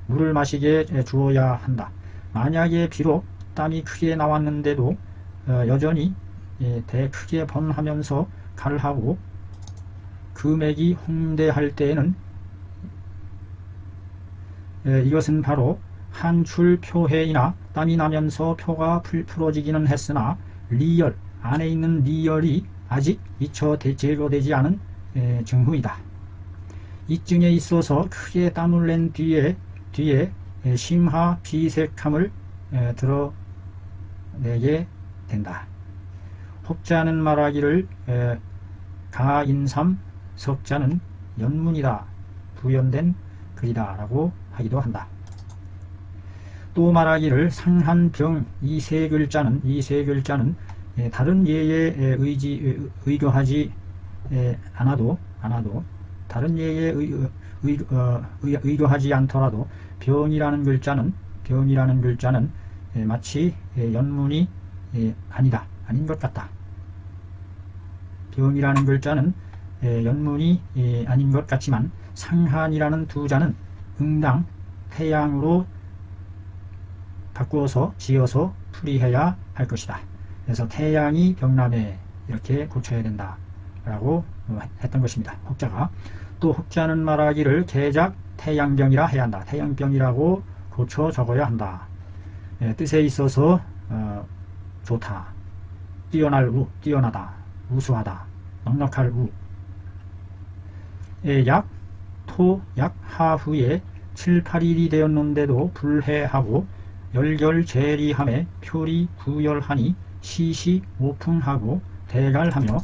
물을 마시게 주어야 한다. 만약에 비록 땀이 크게 나왔는데도 여전히 대크게 번하면서 갈하고 그 맥이 홍대할 때에는 이것은 바로 한출 표해이나 땀이 나면서 표가 풀어지기는 했으나 리열, 안에 있는 리열이 아직 미처 제거되지 않은 증후이다. 이 증에 있어서 크게 땀을 낸 뒤에 심하 비색함을 드러내게 된다. 혹자는 말하기를 가인삼 석자는 연문이다, 부연된 글이다 라고 하기도 한다. 또 말하기를 상한병 이 세 글자는 다른 예에 의거하지 않아도 다른 예에 의거하지 않더라도 병이라는 글자는 마치 연문이 아닌 것 같다. 병이라는 글자는 연문이 아닌 것 같지만 상한이라는 두 자는 응당 태양으로 바꾸어서 지어서 풀이해야 할 것이다. 그래서 태양이 병남에 이렇게 고쳐야 된다 라고 했던 것입니다. 혹자가. 또 혹자는 말하기를 개작 태양병이라 해야 한다. 태양병이라고 고쳐 적어야 한다. 뜻에 있어서 좋다, 뛰어날 우, 뛰어나다, 우수하다, 넉넉할 우. 약 하후에 7, 8일이 되었는데도 불해하고 열결재리함에 표리 구열하니 시시 오풍하고 대갈하며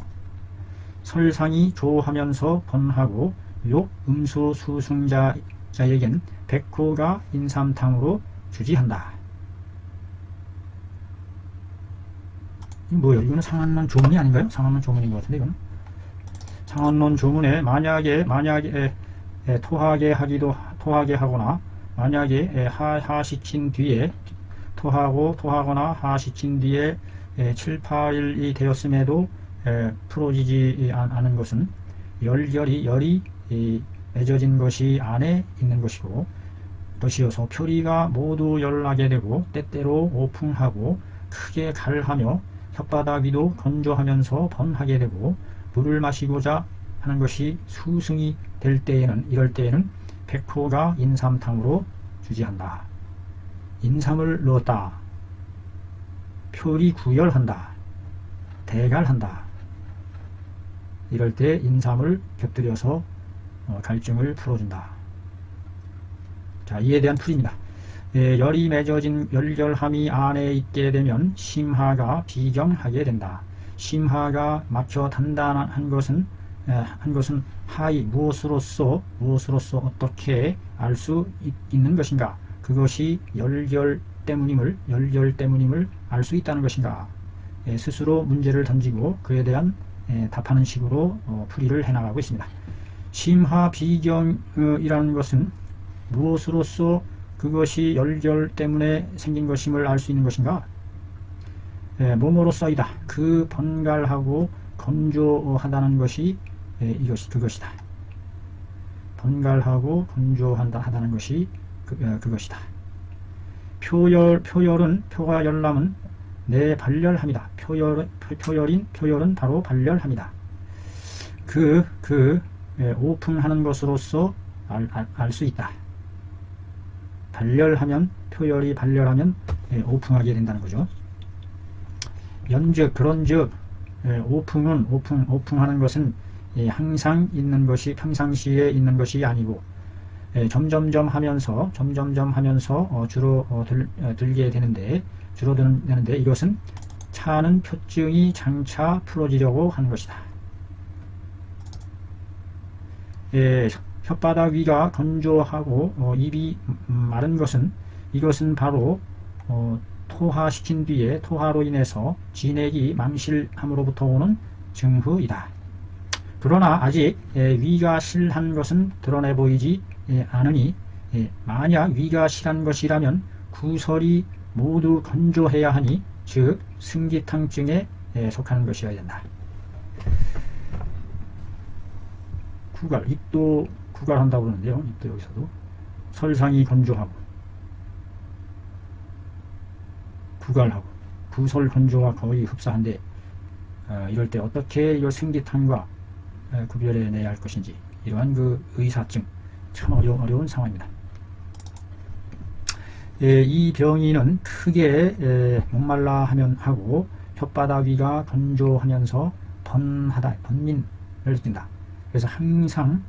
설상이 조하면서 번하고 욕 음수 수승자에겐 백호가 인삼탕으로 주지한다. 이거 뭐예요? 이거는 상한론 조문이 아닌가요? 상한론 조문인 것 같은데 이거는. 상한론 조문에 만약에 토하게 하거나 만약에 하시킨 뒤에 토하거나 하시킨 뒤에 7, 8일이 되었음에도 풀어지지 않은 것은 열이 맺어진 것이 안에 있는 것이어서 표리가 모두 열나게 되고 때때로 오풍하고 크게 갈하며 혓바닥 위도 건조하면서 번하게 되고 물을 마시고자 하는 것이 수승이 될 때에는 이럴 때에는 백호가 인삼탕으로 주지한다. 인삼을 넣었다. 표리 구열한다. 대갈한다. 이럴 때 인삼을 곁들여서 갈증을 풀어준다. 자, 이에 대한 풀이입니다. 열이 맺어진 열결함이 안에 있게 되면 심하가 비경하게 된다. 심하가 막혀 단단한 것은 하이 무엇으로서 어떻게 알 수 있는 것인가? 그것이 열결 때문임을 알 수 있다는 것인가? 스스로 문제를 던지고 그에 대한 답하는 식으로 풀이를 해나가고 있습니다. 심하 비경이라는 것은 무엇으로서 그것이 열결 때문에 생긴 것임을 알 수 있는 것인가? 뭐뭐로써이다. 그 번갈하고 건조하다는 것이 그것이다. 번갈하고 건조하다는 것이 그것이다. 표가 열람은 내 발열함이다. 표열은 바로 발열함이다. 오픈하는 것으로서 알 수 있다. 표열이 발열하면 오픈하게 된다는 거죠. 연즉 그런즉 오픈하는 것은 항상 있는 것이 평상시에 있는 것이 아니고 점점점 하면서 줄어들게 되는데 이것은 차는 표증이 장차 풀어지려고 하는 것이다. 혓바닥 위가 건조하고 입이 마른 이것은 바로 토하시킨 뒤에 토하로 인해서 진액이 망실함으로부터 오는 증후이다. 그러나 아직 위가 실한 것은 드러내 보이지 않으니 만약 위가 실한 것이라면 구설이 모두 건조해야 하니 즉 승기탕증에 속하는 것이어야 된다. 입도 구갈한다고 그러는데요. 입도 여기서도 설상이 건조하고 구갈하고 구설 건조와 거의 흡사한데 이럴 때 어떻게 이 승기탕과 구별해 내야 할 것인지 이러한 의사증 참 어려운 상황입니다. 이 병인은 크게 목말라 하면 하고 혓바닥 위가 건조하면서 번민을 느낀다. 그래서 항상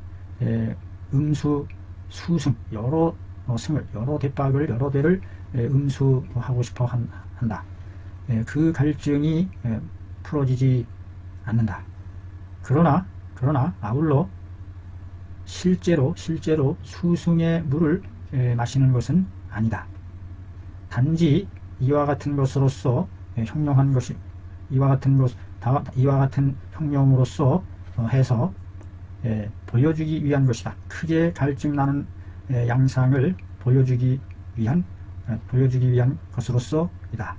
음수, 수승 여러 승을 여러 대박을 여러 대를 음수하고 싶어 한다. 그 갈증이 풀어지지 않는다. 그러나 아울러 실제로 수승의 물을 마시는 것은 아니다. 단지 이와 같은 것으로서 형용한 것이 이와 같은 형용으로서 해서 보여주기 위한 것이다. 크게 갈증나는 양상을 보여주기 위한 것으로서이다.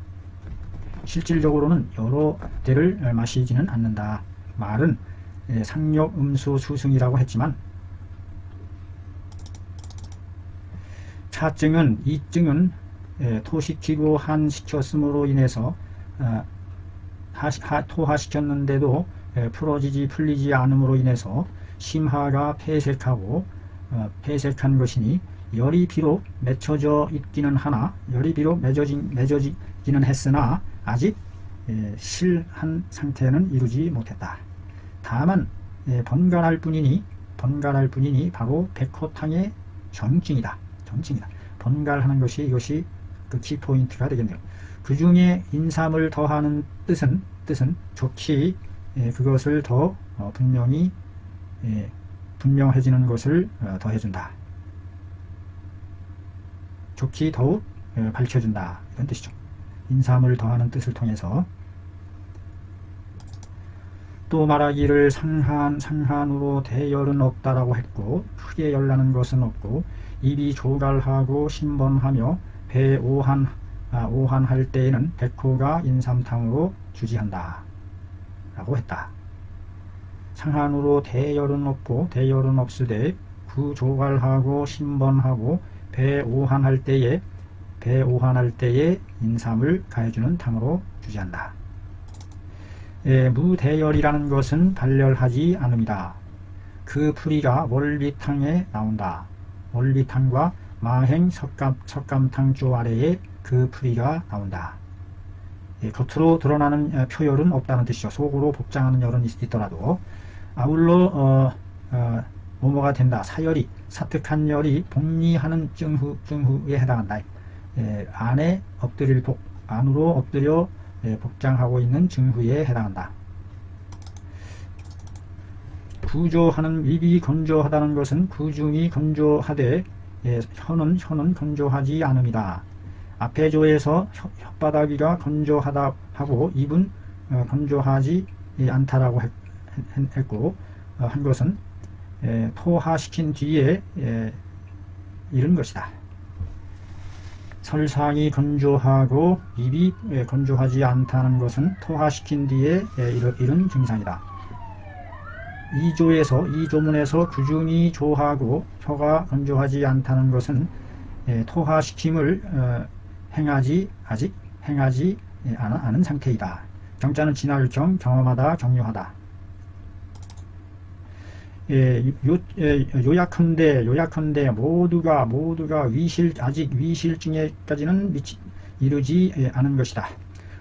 실질적으로는 여러 대를 마시지는 않는다. 말은 상력 음수 수승이라고 했지만 차증은 이증은 토시키고 한시켰음으로 인해서 토하시켰는데도 풀리지 않음으로 인해서 심하가 폐색하고 폐색한 것이니 열이 비록 맺혀져 있기는 하나 맺어지기는 했으나 아직 실한 상태는 이루지 못했다. 다만 번갈할 뿐이니 바로 백호탕의 정증이다. 번갈하는 것이 이것이 그 키포인트가 되겠네요. 그 중에 인삼을 더하는 뜻은 좋기 그것을 더 분명해지는 것을 더해준다. 좋기 더욱 밝혀준다. 이런 뜻이죠. 인삼을 더하는 뜻을 통해서 또 말하기를 상한으로 대열은 없다라고 했고 크게 열나는 것은 없고 입이 조갈하고 신번하며 배 오한할 때에는 백호가 인삼탕으로 주지한다 라고 했다. 상한으로 대열은 없고 대열은 없으되 구조갈하고 신번하고 배 오한할 때에 인삼을 가해주는 탕으로 주지한다. 무대열이라는 것은 발열하지 않음이다. 그 풀이가 월비탕에 나온다. 월비탕과 마행 석감탕조 아래에 그 풀이가 나온다. 겉으로 드러나는 표열은 없다는 뜻이죠. 속으로 복장하는 열은 있더라도 아울러 뭐뭐가 된다. 사열이 사특한 열이 복리하는 증후에 해당한다. 안으로 엎드려 복장하고 있는 증후에 해당한다. 구조하는 입이 건조하다는 것은 구중이 건조하되 혀는 건조하지 않음이다. 앞에 조에서 혓바닥이가 건조하다 하고 입은 건조하지 않다라고 했고 한 것은 토하시킨 뒤에 이른 것이다. 설상이 건조하고 입이 건조하지 않다는 것은 토하시킨 뒤에 이른 증상이다. 이 조문에서 구중이 조하고 혀가 건조하지 않다는 것은 토하시킴을 아직 행하지 않은 상태이다. 경자는 지날 경험하다, 격려하다. 요약컨대 모두가 아직 위실증에까지는 이르지 않은 것이다.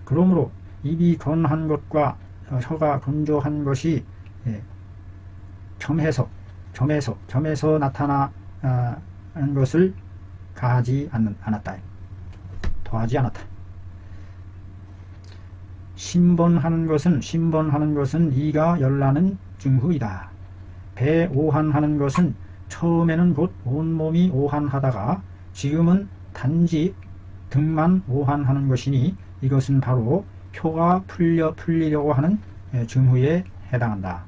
그러므로 입이 건한 것과 혀가 건조한 것이 겸해서 나타나는 것을 더하지 않았다. 신번하는 것은 이가 열나는 증후이다. 배 오한하는 것은 처음에는 곧 온몸이 오한하다가 지금은 단지 등만 오한하는 것이니 이것은 바로 표가 풀리려고 하는 증후에 해당한다.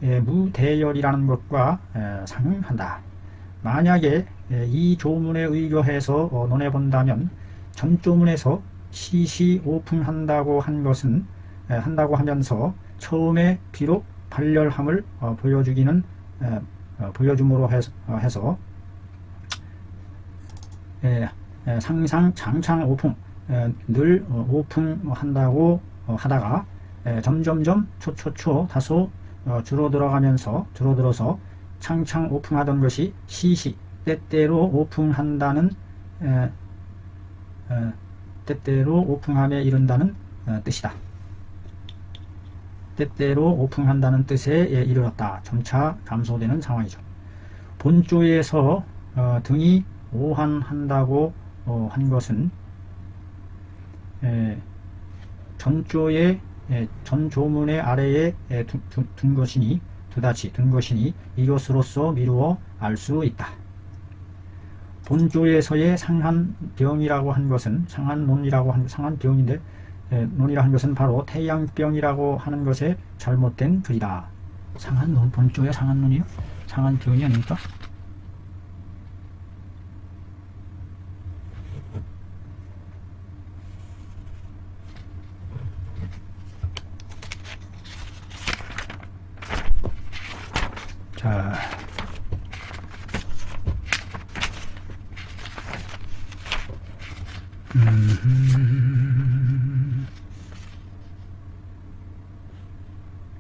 무대열이라는 것과 상응한다. 만약에 이 조문에 의거해서 논해본다면 전 조문에서 시시 오픈한다고 하면서 처음에 비록 발열함을 보여줌으로 해서 상상 장창 오픈 늘 오픈한다고 하다가 점점점 초초초 다소 줄어들어서 창창 오픈하던 것이 시시 때때로 오픈한다는 때때로 오픈함에 이른다는 뜻이다. 때때로 오픈한다는 뜻에 이르렀다. 점차 감소되는 상황이죠. 본조에서 등이 오한한다고 한 것은 전조의 전조문의 아래에 둔 것이니 두다치 둔 것이니 이것으로서 미루어 알 수 있다. 본조에서의 상한병이라고 한 것은 상한병인데 논이라 한 것은 바로 태양병이라고 하는 것의 잘못된 글이다. 상한논, 본조의 상한논이요? 상한병이 아닙니까? 자,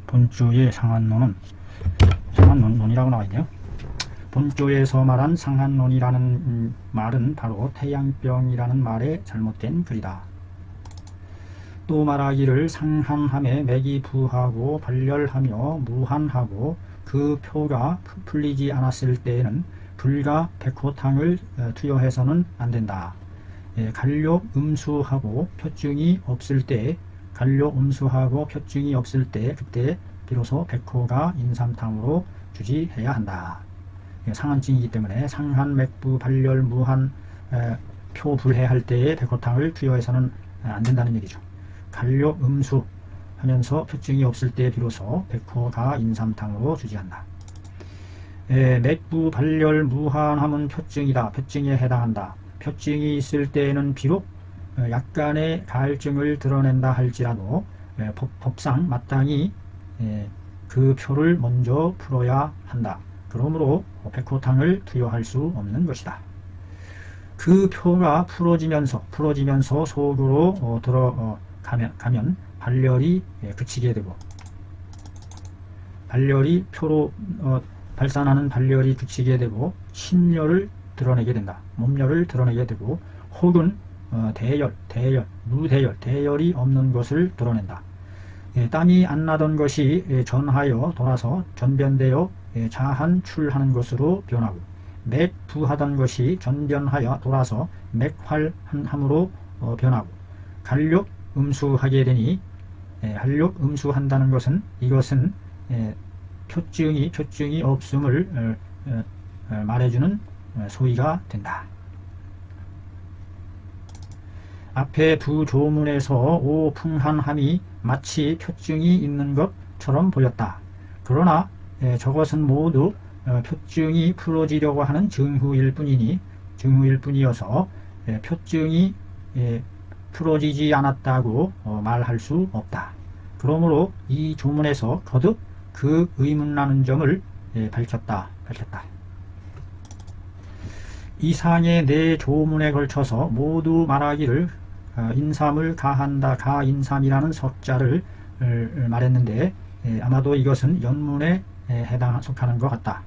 본조의 상한논이라고 나와있네요. 본조에서 말한 상한논이라는 말은 바로 태양병이라는 말의 잘못된 글이다. 또 말하기를 상한함에 맥이 부하고 발열하며 무한하고 그 표가 풀리지 않았을 때에는 불과 백호탕을 투여해서는 안 된다. 간욕 음수하고 표증이 없을 때 그때 비로소 백호가 인삼탕으로 주지해야 한다. 상한증이기 때문에 상한 맥부 발열 무한 표 불해할 때에 백호탕을 투여해서는 안 된다는 얘기죠. 간욕 음수 하면서 표증이 없을 때 비로소 백호가 인삼탕으로 주지한다. 맥부 발열 무한함은 표증이다. 표증에 해당한다. 표증이 있을 때에는 비록 약간의 가할증을 드러낸다 할지라도 법상 마땅히 그 표를 먼저 풀어야 한다. 그러므로 백호탕을 투여할 수 없는 것이다. 그 표가 풀어지면서 속으로 들어가면 발열이 그치게 되고 표로 발산하는 발열이 그치게 되고 신열을 드러내게 된다. 몸열을 드러내게 되고 혹은 대열이 없는 것을 드러낸다. 땀이 안 나던 것이 전하여 돌아서 전변되어 자한출하는 것으로 변하고 맥부하던 것이 전변하여 돌아서 맥활함으로 변하고 간욕 음수하게 되니 간욕 음수한다는 것은 이것은 표증이 없음을 말해주는 소위가 된다. 앞에 두 조문에서 오풍한함이 마치 표증이 있는 것처럼 보였다. 그러나 저것은 모두 표증이 풀어지려고 하는 증후일 뿐이어서 표증이 풀어지지 않았다고 말할 수 없다. 그러므로 이 조문에서 거듭 그 의문나는 점을 밝혔다. 이상의 네 조문에 걸쳐서 모두 말하기를 인삼을 가한다, 가인삼이라는 석자를 말했는데 아마도 이것은 연문에 속하는 것 같다.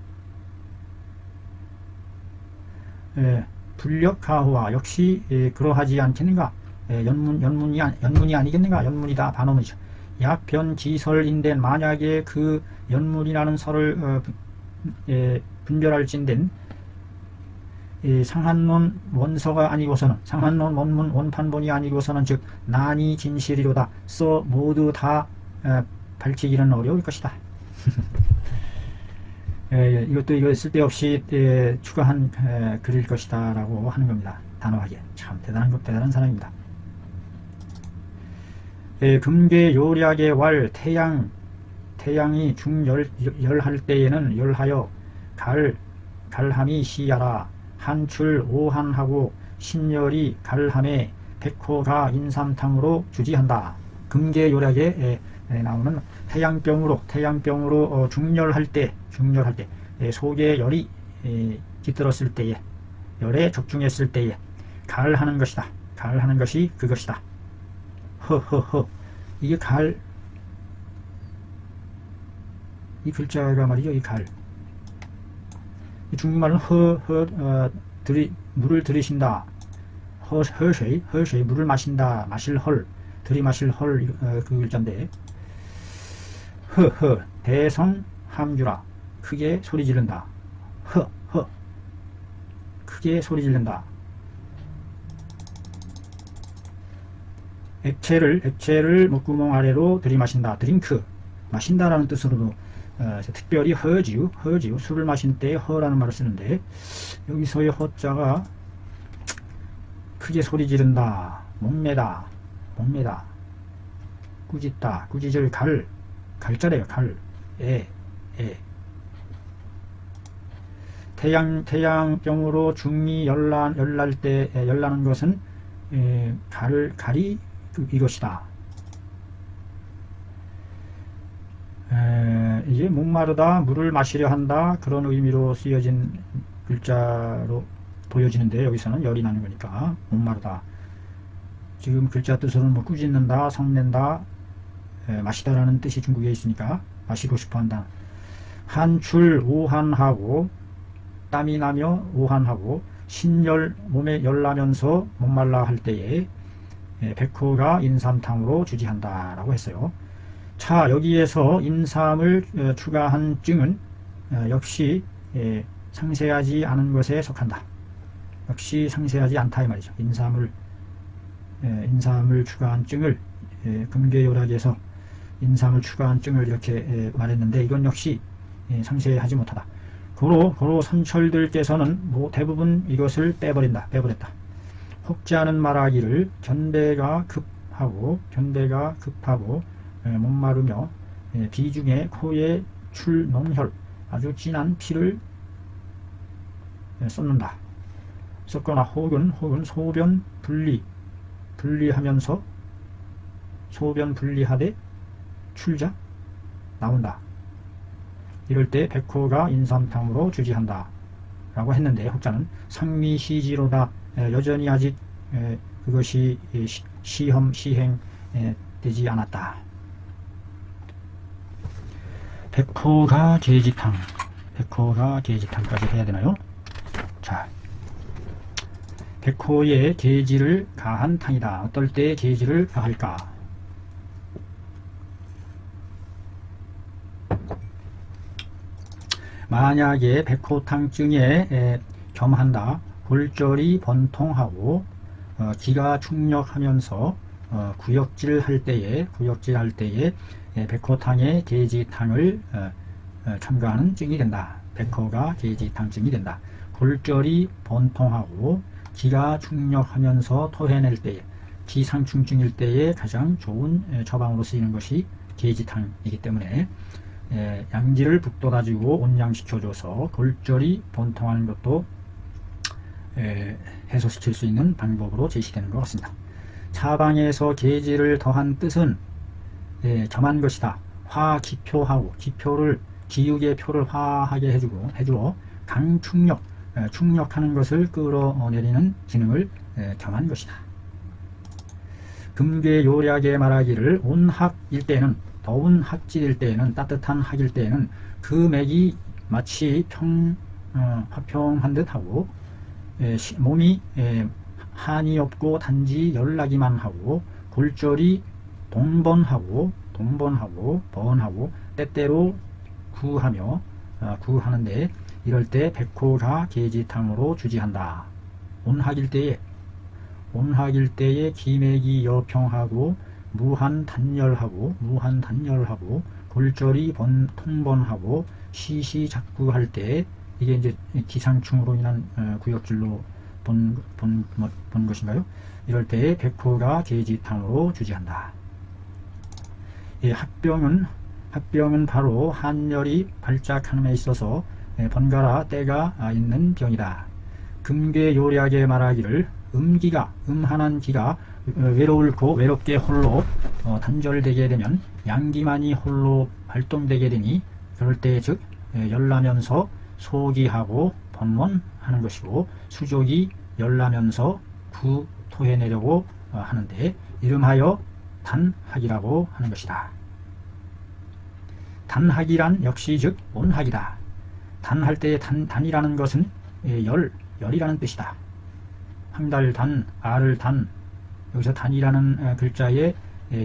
불력가호와 역시 그러하지 않겠는가? 연문이 아니겠는가? 연문이다. 반어문이죠. 약변지설인된 만약에 그 연문이라는 설을 분별할진된 상한론 원서가 아니고서는 상한론 원문 원판본이 아니고서는 즉 난이 진실이로다 써 모두 다 밝히기는 어려울 것이다. 이거 쓸데없이 추가한 글일 것이다 라고 하는 겁니다. 단호하게. 참 대단한 사람입니다. 금괴 요략의 왈 태양이 중열할 때에는 열하여 갈함이 시야라 한출 오한하고 신열이 갈함에 백호가 인삼탕으로 주지한다. 금괴 요략에 나오는 태양병으로 중열할 때 속에 열이 깃들었을 때에 열에 적중했을 때에 갈하는 것이다. 갈하는 것이 그것이다. 이게 이 글자가 말이죠. 이 갈. 이 중국말은 물을 들이신다. 허쉐이 물을 마신다. 마실 헐 들이마실 헐 그 글자인데 대성 함주라 크게 소리 지른다. 크게 소리 지른다. 액체를 목구멍 아래로 들이마신다. 드링크, 마신다라는 뜻으로도 특별히 허지우, 술을 마신 때 허라는 말을 쓰는데, 여기서의 허자가 크게 소리 지른다, 목매다, 꾸짖다, 꾸짖을 갈자래요. 태양병으로 중이 열날 때 열나는 것은 갈이 이것이다. 이게 목마르다, 물을 마시려 한다, 그런 의미로 쓰여진 글자로 보여지는데, 여기서는 열이 나는 거니까 목마르다. 지금 글자 뜻으로는 뭐 꾸짖는다, 성낸다, 마시다라는 뜻이 중국에 있으니까 마시고 싶어 한다. 한출 오한하고, 땀이 나며 오한하고, 신열, 몸에 열나면서 목말라 할 때에 백호가 인삼탕으로 주지한다 라고 했어요. 자, 여기에서 인삼을 추가한 증은 역시 상세하지 않은 것에 속한다. 역시 상세하지 않다 이 말이죠. 인삼을 추가한 증을, 금괴요락에서 인삼을 추가한 증을 이렇게 말했는데, 이건 역시 상세하지 못하다. 고로 선철들께서는 대부분 이것을 빼버렸다. 혹자는 말하기를 견배가 급하고 목마르며 비중에 코에 출 농혈, 아주 진한 피를 쏟거나 혹은 소변 분리하되 출자 나온다. 이럴 때 백호가 인삼탕으로 주지한다 라고 했는데, 혹자는 상미시지로다. 여전히 아직 그것이 시행되지 않았다. 백호가 계지탕까지 해야 되나요? 자, 백호에 계지를 가한 탕이다. 어떨 때 계지를 가할까? 만약에 백호탕증에 겸한다. 골절이 번통하고 기가 충력하면서 구역질 할 때에 백호탕에 계지탕을 첨가하는 증이 된다. 백호가 계지탕증이 된다. 골절이 번통하고 기가 충력하면서 토해낼 때에, 기상충증일 때에 가장 좋은 처방으로 쓰이는 것이 계지탕이기 때문에 양지를 북돋아주고 온양시켜줘서 골절이 번통하는 것도 해소시킬 수 있는 방법으로 제시되는 것 같습니다. 차방에서 계지를 더한 뜻은 겸한 것이다. 화기표하고, 기육의 표를 화하게 해주어 강충력, 충력하는 것을 끌어내리는 기능을 겸한 것이다. 금괴요략에 말하기를 온학일 때는, 더운 학질일 때에는, 따뜻한 학일 때에는 그 맥이 마치 화평한 듯하고 몸이 한이 없고 단지 열나기만 하고, 골절이 동번하고 번하고 때때로 구하는데, 이럴 때 백호가 계지탕으로 주지한다. 온학일 때에 기맥이 여평하고 무한단열하고 골절이 통번하고 시시작구할 때, 이게 이제 기상충으로 인한 구역질로 본 것인가요? 이럴 때 백호가 계지탕으로 주지한다. 합병은 바로 한열이 발작하는 데 있어서 번갈아 때가 있는 병이다. 금괴요략에 말하기를 음한한 기가 외롭게 홀로 단절되게 되면 양기만이 홀로 발동되게 되니, 그럴 때 즉 열나면서 소기하고 번원하는 것이고, 수족이 열나면서 토해내려고 하는데 이름하여 단학이라고 하는 것이다. 단학이란 역시 즉 온학이다. 단할 때의 단이라는 것은 열이라는 뜻이다. 황달 단, 알을 단, 여기서 단이라는 글자에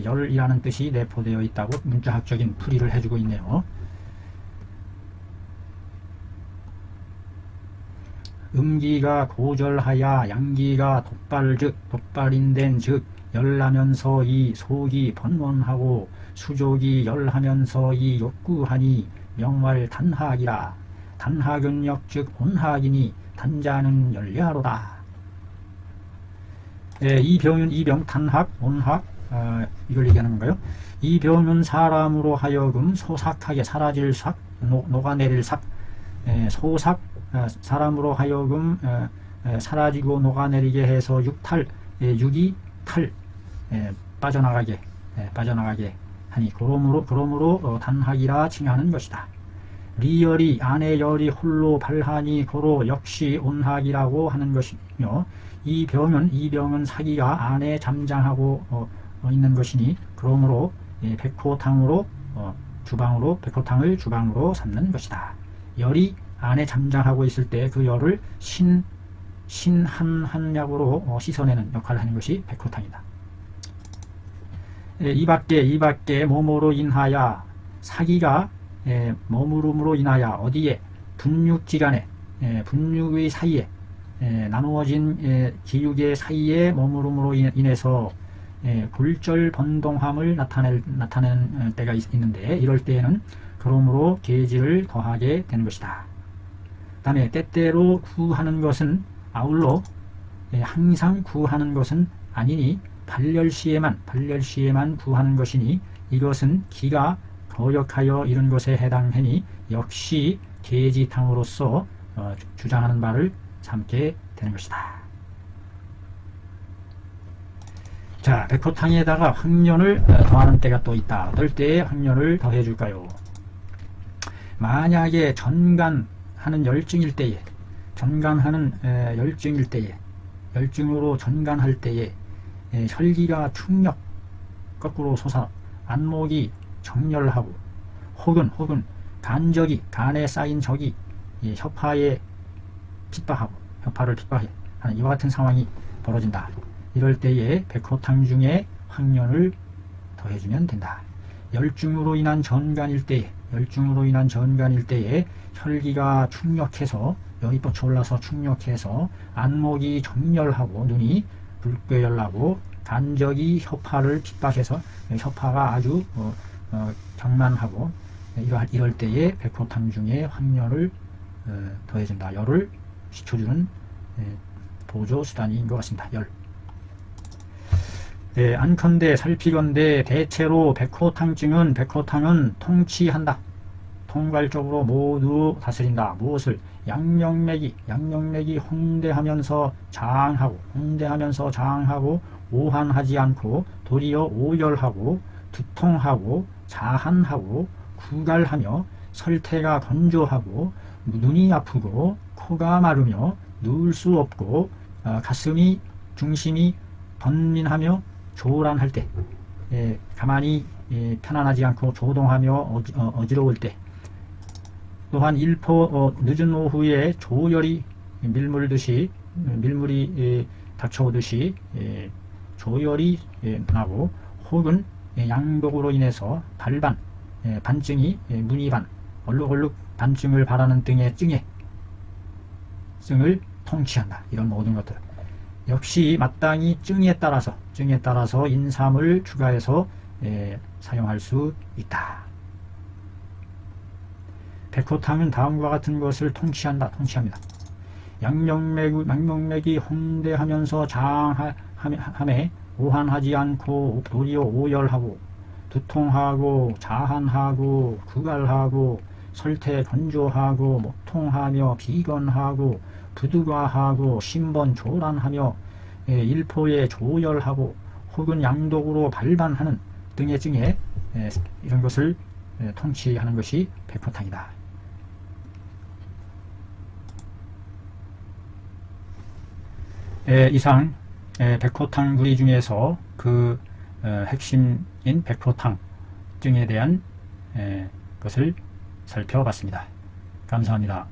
열이라는 뜻이 내포되어 있다고 문자학적인 풀이를 해주고 있네요. 음기가 고절하야 양기가 돋발인된 즉 열나면서 이 속이 번원하고 수족이 열하면서 이 욕구하니 명왈 단학이라. 단학은역 즉 온학이니 단자는 열야로다. 이 병 단학 온학 이걸 얘기하는 건가요? 이 병은 사람으로 하여금 소삭하게 사라질 삭 녹아내릴 삭 소삭 사람으로 하여금 사라지고 녹아내리게 해서 육이 탈 빠져나가게 하니 그러므로 단학이라 칭하는 것이다. 리열이 안의 열이 홀로 발하니 고로 역시 온학이라고 하는 것이며 이 병은 사기가 안에 잠장하고 있는 것이니 그러므로 백호탕을 주방으로 삼는 것이다. 열이 안에 잠장하고 있을 때 그 열을 한약으로 씻어내는 역할을 하는 것이 백호탕이다. 이 밖에 몸으로 인하여 사기가 머무름으로 인하여 어디에 분육지간에 분육의 사이에 나누어진 기육의 사이에 머무름으로 인해서 굴절 번동함을 나타내는 때가 있는데 이럴 때에는 그러므로 계지를 더하게 되는 것이다. 다음에 때때로 구하는 것은 아울러 항상 구하는 것은 아니니 발열시에만 구하는 것이니 이것은 기가 거역하여 이런 것에 해당하니 역시 계지탕으로서 주장하는 바를 삼게 되는 것이다. 자, 백호탕에다가 황련을 더하는 때가 또 있다. 어떨 때에 황련을 더해 줄까요? 만약에 전간하는 열증일 때에 열증으로 전간할 때에 혈기가 충력 거꾸로 솟아 안목이 정렬하고 혹은 간적이 간에 쌓인 적이 혀파를 핍박해 하는 이와 같은 상황이 벌어진다. 이럴 때에 백호탕 중에 황련을 더해주면 된다. 열증으로 인한 전간일 때에 혈기가 충력해서 열이 뻗쳐올라서 충력해서 안목이 정렬하고 눈이 붉게 열나고 간적이 혀파를 핍박해서 혀파가 아주 경만하고 이럴 때에 백호탕 중에 황련을 더해준다. 열을 식혀주는 보조 수단인 것 같습니다. 열. 안컨대 살피건대 대체로 백호탕은 통치한다. 통괄적으로 모두 다스린다. 무엇을? 양명맥이 홍대하면서 장하고 오한하지 않고 도리어 오열하고 두통하고 자한하고 구갈하며 설태가 건조하고 눈이 아프고 코가 마르며 누울 수 없고 가슴이 중심이 번민하며 조란할 때 가만히 편안하지 않고 조동하며 어지러울 때 또한 늦은 오후에 조열이 밀물이 닥쳐오듯이 조열이 나고 혹은 양독으로 인해서 반증이 문이반 얼룩얼룩 반증을 바라는 등의 증을 통치한다. 이런 모든 것들 역시 마땅히 증에 따라서 인삼을 추가해서 사용할 수 있다. 백호탕은 다음과 같은 것을 통치합니다. 양명맥이 홍대하면서 장함에 오한하지 않고 도리어 오열하고 두통하고 자한하고 구갈하고 설태 건조하고 목통하며 비건하고 부두가하고 신번 조란하며 일포에 조열하고 혹은 양독으로 발반하는 등의 증에 이런 것을 통치하는 것이 백호탕이다. 이상 백호탕 구리 중에서 그 핵심인 백호탕 증에 대한 것을 살펴봤습니다. 감사합니다.